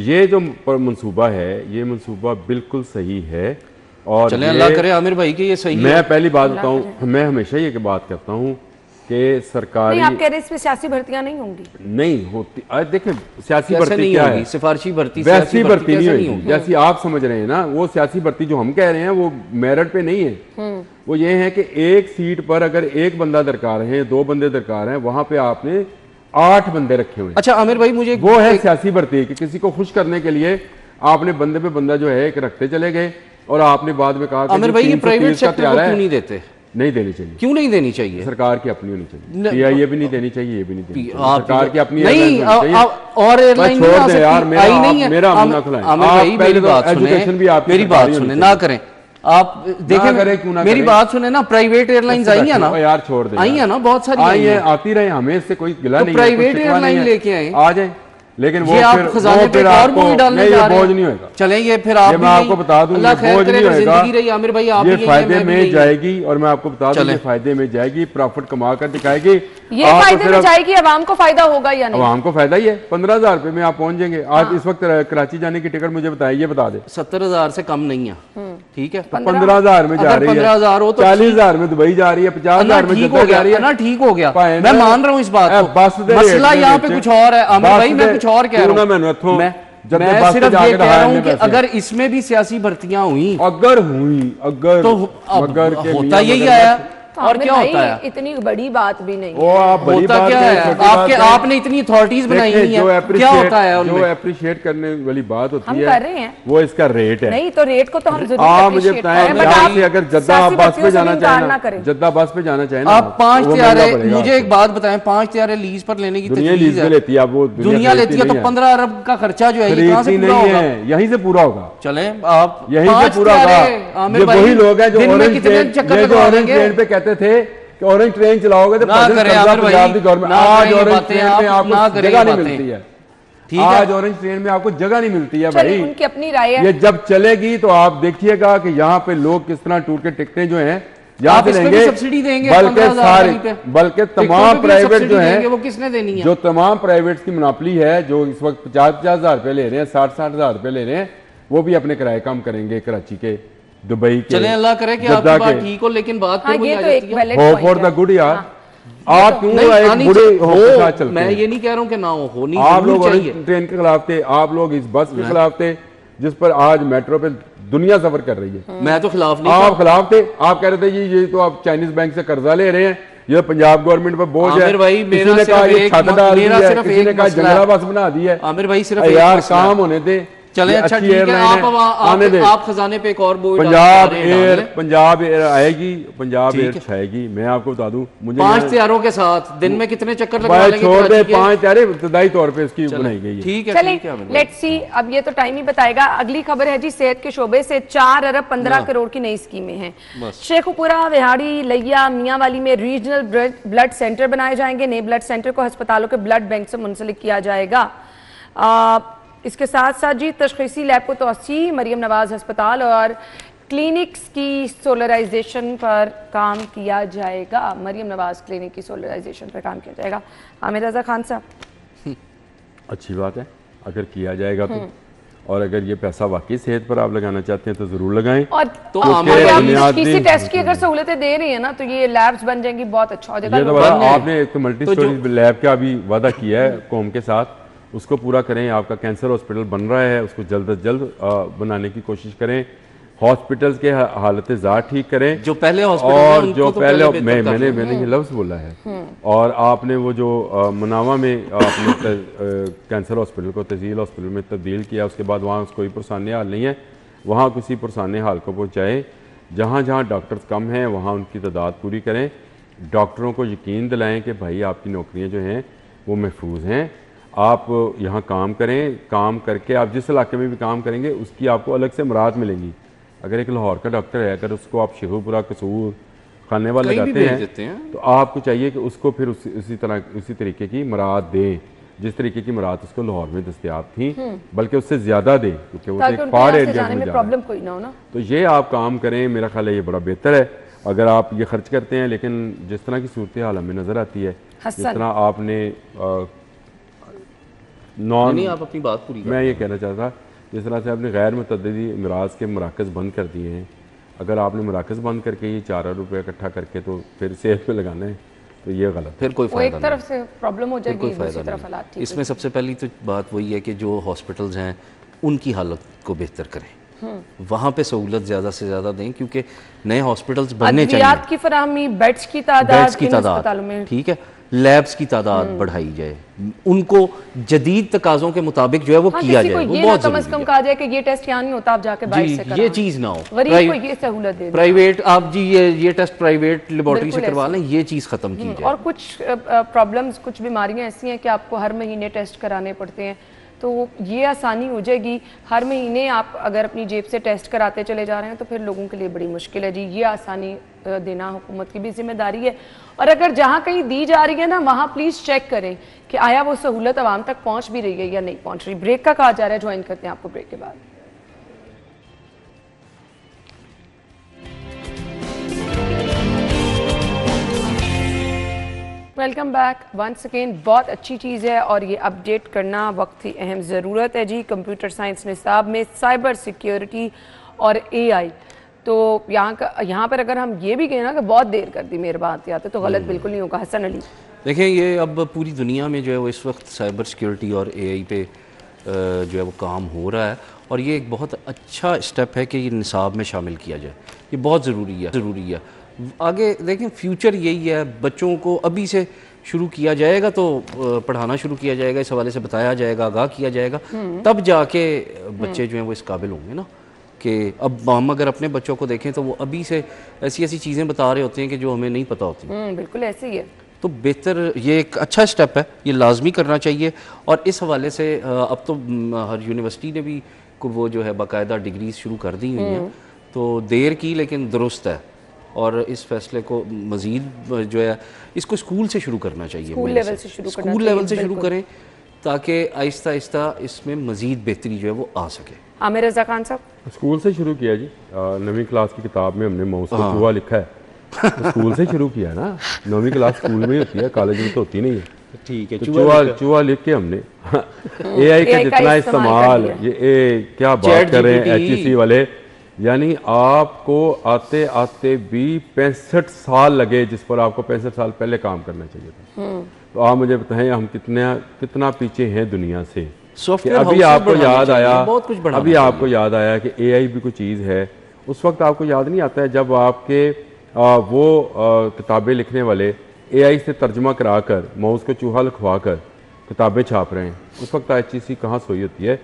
ये जो मंसूबा है ये मंसूबा बिल्कुल सही है, और चलें अल्लाह करे आमिर भाई कि ये सही है। मैं पहली बात बताऊं, मैं हमेशा ये बात करता हूं कि सरकारी, नहीं, आप कह रहे इसमें सियासी भर्तियां नहीं होंगी? नहीं होती। देखें सियासी भर्ती क्या है, सिफारशी भर्ती, वैसी भर्ती नहीं होगी जैसी आप समझ रहे हैं ना। वो सियासी भर्ती जो हम कह रहे हैं वो मेरिट पे नहीं है। वो ये है कि एक सीट पर अगर एक बंदा दरकार है, 2 बंदे दरकार हैं, वहां पे आपने 8 बंदे रखे हुए। अच्छा आमिर भाई, मुझे वो है सियासी भर्ती कि किसी को खुश करने के लिए आपने बंदे पे बंदा जो है एक रखते चले गए और आपने बाद में कहा आमिर भाई ये प्राइवेट सेक्टर को क्यों नहीं देते? नहीं देनी चाहिए। क्यों नहीं देनी चाहिए? सरकार की अपनी होनी चाहिए, पीआईए भी नहीं देनी चाहिए, ये भी नहीं देनी चाहिए। सरकार की अपनी नहीं, और एयरलाइन छोड़ दे यार, मेरा मुन्ना खुलाएं। आमिर भाई मेरी बात सुने, मेरी बात सुने, ना करें आप, देखें मेरी बात सुने ना। प्राइवेट एयरलाइंस आई है ना यार, छोड़ दे, आई है ना, बहुत सारी आई है, आती रहे, हमें इससे कोई गिला नहीं है। प्राइवेट एयरलाइन लेके आए, आ जाए, लेकिन वो आप फिर खजाने पे और बोझ डालने जा रहे हैं। बोझ नहीं होगा। चले ये फिर आप, मैं आपको बता दूं, ये बोझ नहीं होगा, आमिर भाई आप ये फायदे में जाएगी। और मैं आपको बता दूं, ये फायदे में जाएगी, प्रॉफिट कमा कर दिखाएगी। ये फायदे में जाएगी, आवाम को फायदा होगा या नहीं? आवाम को फायदा ही है। 15,000 रुपए में आप पहुंच जाएंगे। आज इस वक्त कराची जाने की टिकट मुझे बताइए, ये बता दे। 70,000 से कम नहीं है, ठीक है। 15,000 में जा रही है, 15,000 हो तो 40,000 में दुबई जा रही है, 50,000 में जद्दा जा रही है ना, ठीक हो गया। मैं मान रहा हूँ इस बात को। मसला यहाँ पे कुछ और है आमिर भाई, मैं कुछ और कह रहा हूँ। मैं सिर्फ ये कह रहा हूँ कि अगर इसमें भी सियासी भर्तियां हुई, अगर तो होता यही आया। और क्या होता है? इतनी बड़ी बात भी नहीं वो आप बड़ी होता बात क्या है? आपने इतनी अथॉरिटीज बनाई हुई है, क्या होता है जो अप्रिशिएट करने वाली बात होती हम है, कर रहे हैं, वो इसका रेट है। नहीं तो रेट को तो हम जरूर मुझे बताएं, अगर जद्दा बस पे जाना चाहे, जद्दा बस पे जाना चाहे ना, आप 5 त्यारे, मुझे एक बात बताएं, 5 त्यारे लीज पर लेने की लीज पे लेती है, वो दुनिया लेती है, तो 15 अरब का खर्चा जो है ये कहां से पूरा होगा? यहीं से पूरा होगा। चले आप यहीं से पूरा होगा। वही लोग हैं जो ऑरेंज ट्रेन पे कहते थे कि ऑरेंज ट्रेन चलाओगे तो पंजाब की गवर्नमेंट, आज ऑरेंज ट्रेन में आपको जगह नहीं मिलती है। आज ऑरेंज ट्रेन में आपको जगह नहीं मिलती है भाई, उनकी अपनी राय है। ये जब चलेगी तो आप देखिएगा कि यहाँ पे लोग किस तरह टूट के टिकटें जो हैं यहाँ से लेंगे, सब्सिडी देंगे, बल्कि तमाम प्राइवेट जो है, वो किसने देनी है? जो तमाम प्राइवेट की मुनाफली है, जो इस वक्त 50,000 रुपए ले रहे हैं, 60,000 रुपए ले रहे हैं, वो भी अपने किराए कम करेंगे कराची के, दुबई के। चले अल्लाह करे कि आपकी बात ठीक हो, लेकिन बात हाँ, ये तो एक वैलिड पॉइंट है। फॉर द गुड यार, आप क्यों एक बुरे हो? मैं ये नहीं कह रहा हूँ कि ना हो, नहीं आप लोग ट्रेन के खिलाफ थे, आप लोग इस बस के खिलाफ थे जिस पर आज मेट्रो पे दुनिया सफर कर रही है। मैं तो खिलाफ नहीं, आप खिलाफ थे। आप कह रहे थे ये तो आप चाइनीज बैंक से कर्जा ले रहे हैं, ये पंजाब गवर्नमेंट पर बोझ है। किसी ने कहा ये छत डाल दी है, किसी ने कहा जंगला बस बना दी है। आमिर भाई सिर्फ यार काम होने दे, चले ये अच्छा अच्छी ठीक है, एयरलाइन है, आने दें। आप खजाने पे एक और बोझ पंजाब डाल रहे हैं। पंजाब एयर आएगी, पंजाब ठीक एयर है। छाएगी। मैं आपको बता दूं, मुझे 5 यहाँ- तैयारों के साथ दिन में कितने चक्कर लगवा भाई लेंगे छोड़ दे, कराची के? 5 तैयारे इब्तदाई तौर पे इसकी बनाई गई है। ठीक है चलें, ठीक है आमिर भाई। लेट्स सी, अब ये तो टाइम ही बताएगा। अगली खबर है जी, सेहत के शोबे से 4 अरब 15 करोड़ की नई स्कीमें हैं। बस। शेखुपुरा, विहाड़ी, लैया, मियांवाली में रीजनल ब्लड सेंटर बनाए जाएंगे। नए ब्लड सेंटर को अस्पतालों के ब्लड बैंक से मुंसलिक किया जाएगा। इसके साथ साथ जी तशखीसी लैब को तोसी, मरियम नवाज अस्पताल और क्लिनिक्स की सोलराइजेशन पर काम किया जाएगा। मरियम नवाज क्लिनिक की सोलराइजेशन पर काम किया जाएगा। आमिर रजा खान साहब, अच्छी बात है अगर किया जाएगा तो। और अगर ये पैसा वाकई सेहत पर आप लगाना चाहते हैं तो जरूर लगाएं। और तो अगर आमिर आप बुनियादी- किसी टेस्ट की अगर सहूलतें दे रही है ना, तो ये लैब्स बन जाएंगी, बहुत अच्छा हो जाएगा। ये तो लोग- बड़ा आपने एक मल्टी स्टोरी लैब का भी वादा किया है कौम के साथ, उसको पूरा करें। आपका कैंसर हॉस्पिटल बन रहा है, उसको जल्द अज जल्द बनाने की कोशिश करें। हॉस्पिटल्स के हालत ज़ात ठीक करें। जो पहले हॉस्पिटल हैं, और उनको जो तो पहले बेहतर कर लो। मैंने ये लफ्ज़ बोला है। और आपने वो जो मनावा में आपने कैंसर हॉस्पिटल को तहसील हॉस्पिटल में तब्दील किया, उसके बाद वहाँ कोई पुरसाने हाल नहीं है, वहाँ किसी पुरसाने हाल को पहुँचाएँ। जहाँ जहाँ डॉक्टर्स कम हैं वहाँ उनकी तादाद पूरी करें। डॉक्टरों को यकीन दिलाएं कि भाई आपकी नौकरियाँ जो हैं वो महफूज हैं। आप यहाँ काम करें, काम करके आप जिस इलाके में भी काम करेंगे उसकी आपको अलग से मुराद मिलेंगी। अगर एक लाहौर का डॉक्टर है, अगर उसको आप शेखुपुरा, कसूर, खानेवाल कहीं भी लगाते भेज देते हैं हैं। तो आपको चाहिए कि उसको फिर उसी तरीके की मुराद दें जिस तरीके की मुराद उसको लाहौर में दस्तयाब थी, बल्कि उससे ज़्यादा दें, क्योंकि वो तो ताकि एक उनको फार यहाँ से एरिया जाने में में जा रहा है। प्रॉब्लम कोई ना हो ना। तो ये आप काम करें, मेरा ख्याल है ये बड़ा बेहतर है अगर आप ये खर्च करते हैं। लेकिन जिस तरह की सूरत हाल हमें नज़र आती है, जिस हसन। तरह आपने नहीं आप अपनी बात पूरी मैं ये कहना चाहता था, जिस तरह से आपने गैर मुतअद्दिदी अमराज के मराकज़ बंद कर दिए हैं, अगर आपने मराकज़ बंद करके ये 4 अरब रुपये इकट्ठा करके तो फिर सेहत पे लगाना है तो ये गलत है। फिर कोई वो एक फायदा तरफ से प्रॉब्लम हो फिर जाएगी, कोई दूसरी फायदा तरफ हालात नहीं। ठीक इसमें सबसे पहली तो बात वही है कि जो हॉस्पिटल्स हैं उनकी हालत को बेहतर करें, वहाँ पे सहूलत ज़्यादा से ज़्यादा दें, क्योंकि नए हॉस्पिटल्स बनने चाहिए। अद्वियात की फराहमी, बेड्स की तादाद, बेड्स की इन अस्पतालों में तादाद, ठीक है, लैब्स की तादाद बढ़ाई जाए, उनको जदीद तकाज़ों के मुताबिक जो है वो हाँ, किया किसी को जाए, वो ये ना बहुत कम से ज़रूरी कम है। कहा जाए कि ये टेस्ट यहाँ नहीं होता, आप जाके बाहर से जी कराएं। ये चीज़ ना हो। गरीब को ये सहूलत दे दें। प्राइवेट आप जी ये टेस्ट प्राइवेट लेबोरेटरी से बिल्कुल करवा ऐसे। लें, ये चीज़ ख़त्म की जाए। और कुछ प्रॉब्लम्स, कुछ बीमारियां ऐसी हैं कि आपको हर महीने टेस्ट कराने पड़ते हैं, तो ये आसानी हो जाएगी। हर महीने आप अगर अपनी जेब से टेस्ट कराते चले जा रहे हैं तो फिर लोगों के लिए बड़ी मुश्किल है जी। ये आसानी देना हुकूमत की भी जिम्मेदारी है। और अगर जहाँ कहीं दी जा रही है ना, वहाँ प्लीज़ चेक करें कि आया वो सहूलत आवाम तक पहुँच भी रही है या नहीं पहुँच रही। ब्रेक का कहा जा रहा है, ज्वाइन करते हैं आपको ब्रेक के बाद। Welcome back once again. बहुत अच्छी चीज़ है और ये अपडेट करना वक्त की अहम ज़रूरत है जी। कंप्यूटर साइंस निसाब में साइबर सिक्योरिटी और एआई, तो यहाँ पर अगर हम ये भी कहें ना कि बहुत देर कर दी मेरे बात आते तो गलत बिल्कुल नहीं होगा। हसन अली, देखें ये अब पूरी दुनिया में जो है वो इस वक्त साइबर सिक्योरिटी और एआई पे जो है वो काम हो रहा है, और ये एक बहुत अच्छा स्टेप है कि ये निसाब में शामिल किया जाए। ये बहुत ज़रूरी है। आगे देखें फ्यूचर यही है, बच्चों को अभी से शुरू किया जाएगा तो पढ़ाना शुरू किया जाएगा, इस हवाले से बताया जाएगा, आगाह किया जाएगा, तब जाके बच्चे जो हैं वो इस काबिल होंगे ना कि अब हम अगर अपने बच्चों को देखें तो वो अभी से ऐसी ऐसी चीज़ें बता रहे होते हैं कि जो हमें नहीं पता होती। बिल्कुल ऐसे ही है। तो बेहतर ये एक अच्छा स्टेप है, ये लाजमी करना चाहिए। और इस हवाले से अब तो हर यूनिवर्सिटी ने भी वो जो है बाकायदा डिग्रीज शुरू कर दी हुई हैं, तो देर की लेकिन दुरुस्त है। और इस फैसले को मज़ीद जो है इसको स्कूल से शुरू करना चाहिए, स्कूल लेवल से शुरू करना स्कूल चाहिए, लेवल से शुरू बिल्कुल। करें ताकि आहिस्ता आहिस्ता इसमें मज़ीद बेहतरी जो है वो आ सके। आमिर रजा खान साहब, स्कूल से शुरू किया जी। 9वीं क्लास की किताब में हमने माउस का चूहा लिखा है, तो स्कूल से शुरू किया ना। 9वीं क्लास स्कूल में ही होती है, कॉलेज में तो होती नहीं है। ठीक है, चूहा लिख के हमने एआई का जितना इस्तेमाल, ये क्या बात कर रहे हैं HEC वाले, यानी आपको आते आते भी 65 साल लगे, जिस पर आपको 65 साल पहले काम करना चाहिए था। तो आप मुझे बताएं हम कितना पीछे हैं दुनिया से। कि अभी आपको याद आया, अभी आपको याद आया कि एआई भी कोई चीज़ है। उस वक्त आपको याद नहीं आता है जब आपके वो किताबें लिखने वाले एआई से तर्जमा करा कर, माउस को चूहा लिखवा कर किताबें छाप रहे हैं। उस वक्त HEC कहाँ सोई होती है।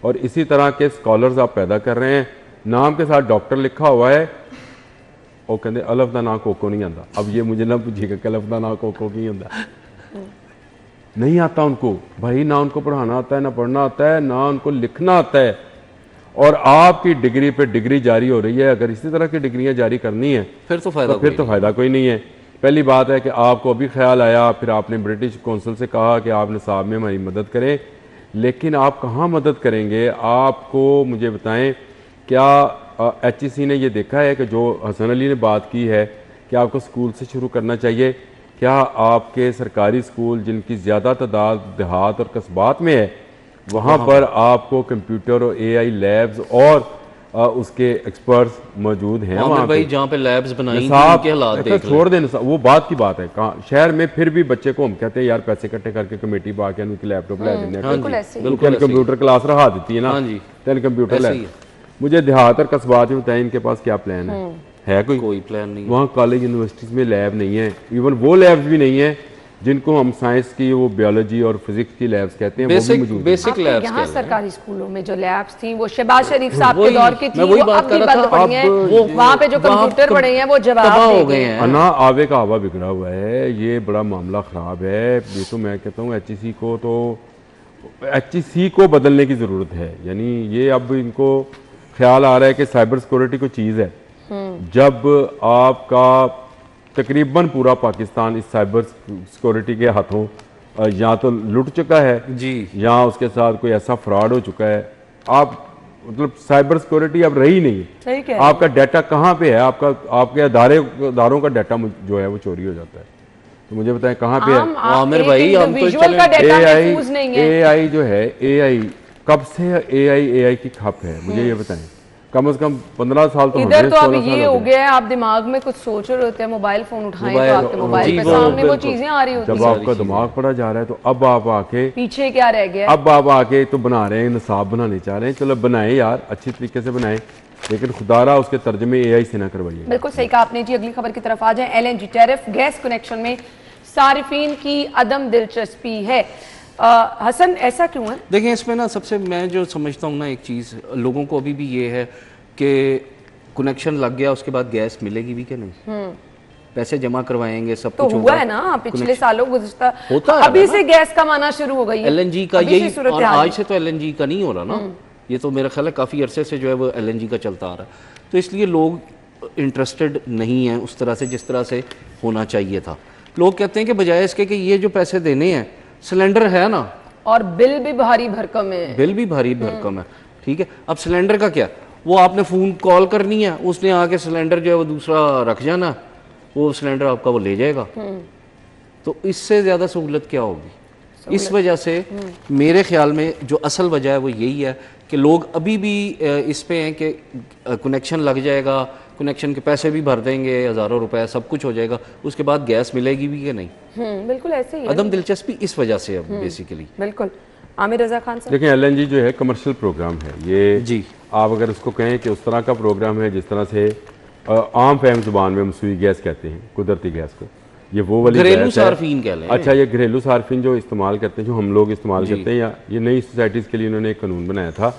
और इसी तरह के स्कॉलर्स आप पैदा कर रहे हैं। नाम के साथ डॉक्टर लिखा हुआ है और कहते अलफ दा ना कोको नहीं आता। अब ये मुझे ना पूछिएगा कि अलफ दा ना कोको की होता नहीं आता उनको भाई, ना उनको पढ़ाना आता है, ना पढ़ना आता है, ना उनको लिखना आता है। और आपकी डिग्री पे डिग्री जारी हो रही है। अगर इसी तरह की डिग्रियां जारी करनी है फिर तो फ़ायदा कोई नहीं है। पहली बात है कि आपको अभी ख्याल आया, फिर आपने ब्रिटिश कौंसिल से कहा कि आप निसाब में हमारी मदद करें, लेकिन आप कहाँ मदद करेंगे? आपको मुझे बताएं, क्या HEC ने ये देखा है कि जो हसन अली ने बात की है कि आपको स्कूल से शुरू करना चाहिए? क्या आपके सरकारी स्कूल जिनकी ज़्यादा तादाद देहात और कस्बात में है, वहाँ पर आपको कंप्यूटर और AI लैब्स और उसके एक्सपर्ट्स मौजूद हैं? वहाँ भाई जहाँ पे लैब्स बनाई थी, उनके हालात देख छोड़ दें, वो बात की बात है। कहाँ शहर में फिर भी बच्चे को हम कहते हैं यार पैसे इकट्ठे करके कमेटी पा के उनकी लैपटॉप ले देने, कंप्यूटर क्लास रहा देती है ना, तेन कंप्यूटर ले। मुझे देहात और कस्बात में बताएं, इनके पास क्या प्लान है कोई प्लान नहीं। वहाँ कॉलेज यूनिवर्सिटीज़ में लैब नहीं है, इवन वो लैब्स भी नहीं है जिनको हम साइंस की, वो बायोलॉजी और फिजिक्स की लैब्स कहते हैं, वो भी मौजूद बेसिक लैब्स। यहाँ सरकारी स्कूलों में जो लैब्स थी वो शहबाज शरीफ साहब के दौर की थी, वो अब भी बंद पड़ी हैं। वहाँ पे जो कंप्यूटर पड़े हैं वो जवाब हो गए हैं ना। आवे का हवा बिगड़ा हुआ है, ये बड़ा मामला ख़राब है। ये तो मैं कहता हूँ HEC को बदलने की ज़रूरत है। यानी ये अब इनको ख्याल आ रहा है कि साइबर सिक्योरिटी कोई चीज़ है। जब आपका तकरीबन पूरा पाकिस्तान इस साइबर सिक्योरिटी के हाथों या तो लुट चुका है जी, या उसके साथ कोई ऐसा फ्रॉड हो चुका है, आप मतलब साइबर सिक्योरिटी अब रही नहीं है। आपका डाटा कहाँ पे है? आपके अदारों का डाटा जो है वो चोरी हो जाता है। तो मुझे बताएं कहाँ पे है? आमिर भाई हम तो AI जो है, AI कब से AI की खप है? मुझे ये बताएं। कम से कम 15 साल तो इधर तो अब ये हो गया है, आप दिमाग में कुछ सोच रहे होते हैं, मोबाइल फोन उठाएं तो आपके मोबाइल पे सामने वो चीजें आ रही होती हैं। जब आपका दिमाग पड़ा जा रहा है तो अब आप आके पीछे क्या रह गया? अब आप आके तो बना रहे हैं, निसाब बनाने चाह रहे हैं। चलो बनाएं यार, अच्छी तरीके से बनाएं, लेकिन खुदारा उसके तर्जमे AI से ना करवाइए। बिल्कुल सही कहा आपने जी। अगली खबर की तरफ आ जाए। LNG टैरिफ गैस कनेक्शन में सारिफीन की अदम दिलचस्पी है। हसन, ऐसा क्यों है? देखें, इसमें ना सबसे मैं जो समझता हूँ ना, एक चीज़ लोगों को अभी भी ये है कि कनेक्शन लग गया उसके बाद गैस मिलेगी भी कि नहीं, पैसे जमा करवाएंगे, सब तो कुछ हुआ है ना पिछले सालों गुज़श्ता होता है, अभी से गैस का माना शुरू हो गई है। LNG का यही, और आज से तो LNG का नहीं हो रहा ना, ये तो मेरा ख्याल है काफ़ी अरसे से जो है वो LNG का चलता आ रहा है। तो इसलिए लोग इंटरेस्टेड नहीं हैं उस तरह से जिस तरह से होना चाहिए था। लोग कहते हैं कि बजाय इसके कि ये जो पैसे देने हैं, सिलेंडर है ना, और बिल भी भारी भरकम है, ठीक है। अब सिलेंडर का क्या, वो आपने फ़ोन कॉल करनी है, उसने आके सिलेंडर जो है वो दूसरा रख जाना, वो सिलेंडर आपका वो ले जाएगा। तो इससे ज़्यादा सहूलत क्या होगी? इस वजह से मेरे ख्याल में जो असल वजह है वो यही है कि लोग अभी भी इस पे हैं कि कनेक्शन लग जाएगा, कनेक्शन के पैसे भी भर देंगे, हज़ारों रुपए, सब कुछ हो जाएगा, उसके बाद गैस मिलेगी भी कि नहीं। बिल्कुल ऐसे ही अदम दिलचस्पी इस वजह से अब बेसिकली। बिल्कुल। आमिर रजा खान साहब, देखिए LNG जो है कमर्शियल प्रोग्राम है ये जी। आप अगर उसको कहें कि उस तरह का प्रोग्राम है जिस तरह से आम फहम जुबान में मसूई गैस कहते हैं, कुदरती गैस को, ये वो वाली घरेलू सार्फिन कह लें। अच्छा, ये घरेलू सार्फिन जो इस्तेमाल करते हैं, जो हम लोग इस्तेमाल करते हैं, या ये नई सोसाइटीज़ के लिए इन्होंने एक कानून बनाया था।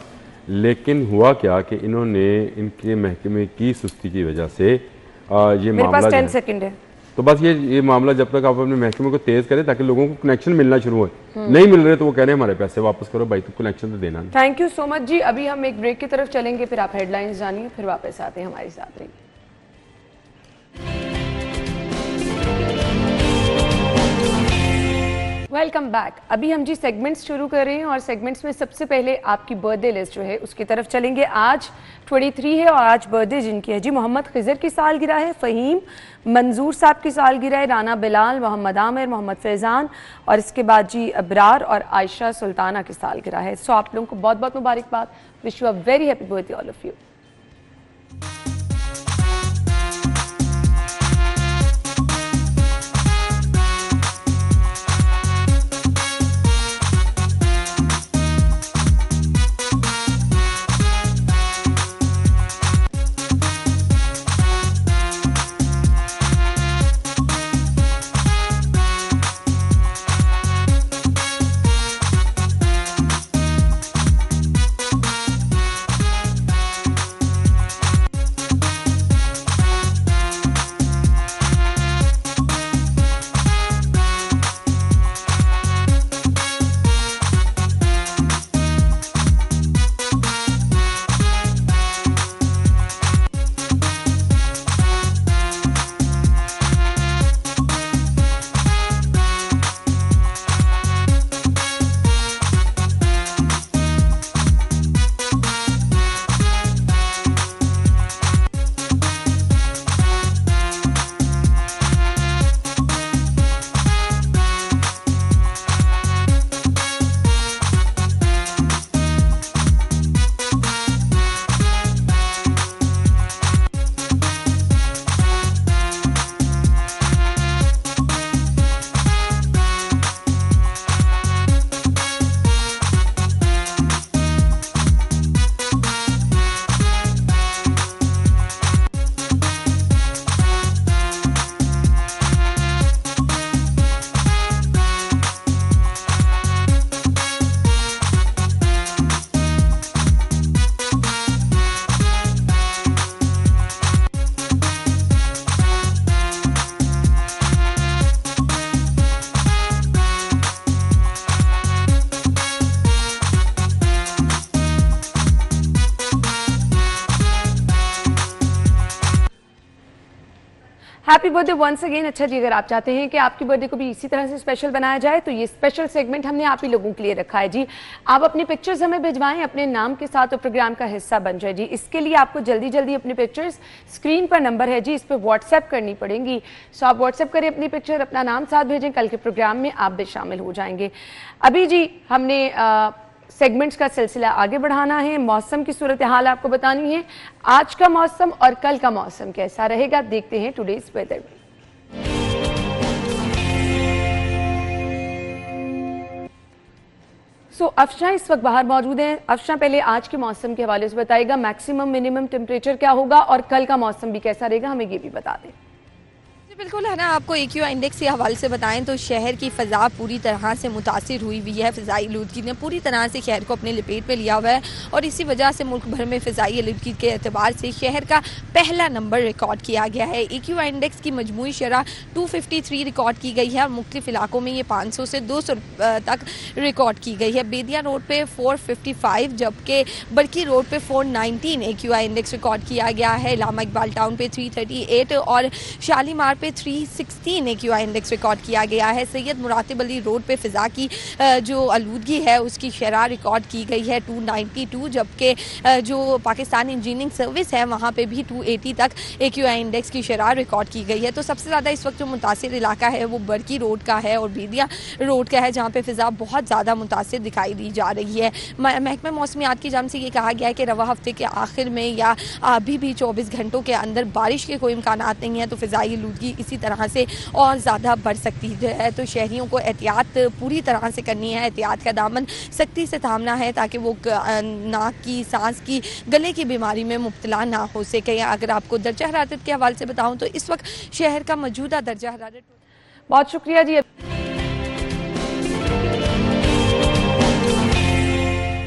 लेकिन हुआ क्या कि इन्होंने इनके महकमे की सुस्ती की वजह से ये मामला 10 सेकंड है, तो बस ये मामला जब तक आप अपने महकमे को तेज करें ताकि लोगों को कनेक्शन मिलना शुरू हो, नहीं मिल रहे तो वो कह रहे हैं हमारे पैसे वापस करो भाई, तो कनेक्शन तो देना नहीं। थैंक यू सो मच जी। अभी हम एक ब्रेक की तरफ चलेंगे, फिर आप हेडलाइंस जानिए, फिर वापस आते हैं हमारे साथ रहिए। Welcome back. अभी हम जी सेगमेंट्स शुरू कर रहे हैं और सेगमेंट्स में सबसे पहले आपकी बर्थडे लिस्ट जो है उसकी तरफ चलेंगे। आज 23 है और आज बर्थडे जिनकी है जी, मोहम्मद खिजर की सालगिरह है, फ़हीम मंजूर साहब की सालगिरह है, राना बिलाल, मोहम्मद आमिर, मोहम्मद फैज़ान, और इसके बाद जी अबरार और आयशा सुल्ताना की सालगिरह है। सो आप लोगों को बहुत बहुत मुबारकबाद। Wish you a very happy birthday all of you. Happy birthday once again. अच्छा जी, अगर आप चाहते हैं कि आपकी बर्थडे को भी इसी तरह से स्पेशल बनाया जाए तो ये स्पेशल सेगमेंट हमने आप ही लोगों के लिए रखा है जी। आप अपनी पिक्चर्स हमें भिजवाएं अपने नाम के साथ और प्रोग्राम का हिस्सा बन जाए जी। इसके लिए आपको जल्दी जल्दी अपनी पिक्चर्स, स्क्रीन पर नंबर है जी, इस पर व्हाट्सएप करनी पड़ेंगी। सो आप व्हाट्सएप करें अपनी पिक्चर, अपना नाम साथ भेजें, कल के प्रोग्राम में आप भी शामिल हो जाएंगे। अभी जी हमने सेगमेंट्स का सिलसिला आगे बढ़ाना है, मौसम की सूरत हाल आपको बतानी है। आज का मौसम और कल का मौसम कैसा रहेगा, देखते हैं टुडेज वेदर में। अफशा इस वक्त बाहर मौजूद हैं। अफशा, पहले आज के मौसम के हवाले से बताएगा, मैक्सिमम मिनिमम टेम्परेचर क्या होगा और कल का मौसम भी कैसा रहेगा, हमें ये भी बता दें। बिल्कुल है ना, आपको AQI इंडेक्स के हवाले से बताएं तो शहर की फ़ज़ा पूरी तरह से मुतासिर हुई है। फ़िज़ाई आलूदगी ने पूरी तरह से शहर को अपने लपेट में लिया हुआ है और इसी वजह से मुल्क भर में फ़िज़ाई आलूदगी के एतबार से शहर का पहला नंबर रिकॉर्ड किया गया है। AQI इंडेक्स की मजमूई शरह 253 रिकॉर्ड की गई है और मुख्तलिफ इलाकों में ये 500 से 200 तक रिकॉर्ड की गई है। बेदिया रोड पर 455 जबकि बरकी रोड पर 419 AQI इंडेक्स रिकॉर्ड किया गया है। इलामा इकबाल टाउन पर 338 और शालीमार पे 316 AQI इंडेक्स रिकॉर्ड किया गया है। सैयद मुरातिब अली रोड पे फ़िज़ा की जो आलूदगी है उसकी शरह रिकॉर्ड की गई है 292, जबकि जो पाकिस्तान इंजीनियरिंग सर्विस है वहाँ पे भी 280 तक AQI इंडेक्स की शरह रिकॉर्ड की गई है। तो सबसे ज़्यादा इस वक्त जो मुतासिर इलाका है वो बरकी रोड का है और बेदिया रोड का है, जहाँ पे फ़िज़ा बहुत ज़्यादा मुतासिर दिखाई दी जा रही है। महकमा मौसमियात की जानिब से ये कहा गया है कि रवा हफ्ते के आखिर में या अभी भी 24 घंटों के अंदर बारिश के कोई इम्कान नहीं है, तो फ़िज़ाई आलूदगी इसी तरह से और ज़्यादा बढ़ सकती है। तो शहरियों को एहतियात पूरी तरह से करनी है, एहतियात का दामन सख्ती से थामना है ताकि वो नाक की, सांस की, गले की बीमारी में मुब्तला ना हो सके। अगर आपको दर्जा हरारत के हवाले से बताऊं तो इस वक्त शहर का मौजूदा दर्जा हरारत। बहुत शुक्रिया जी।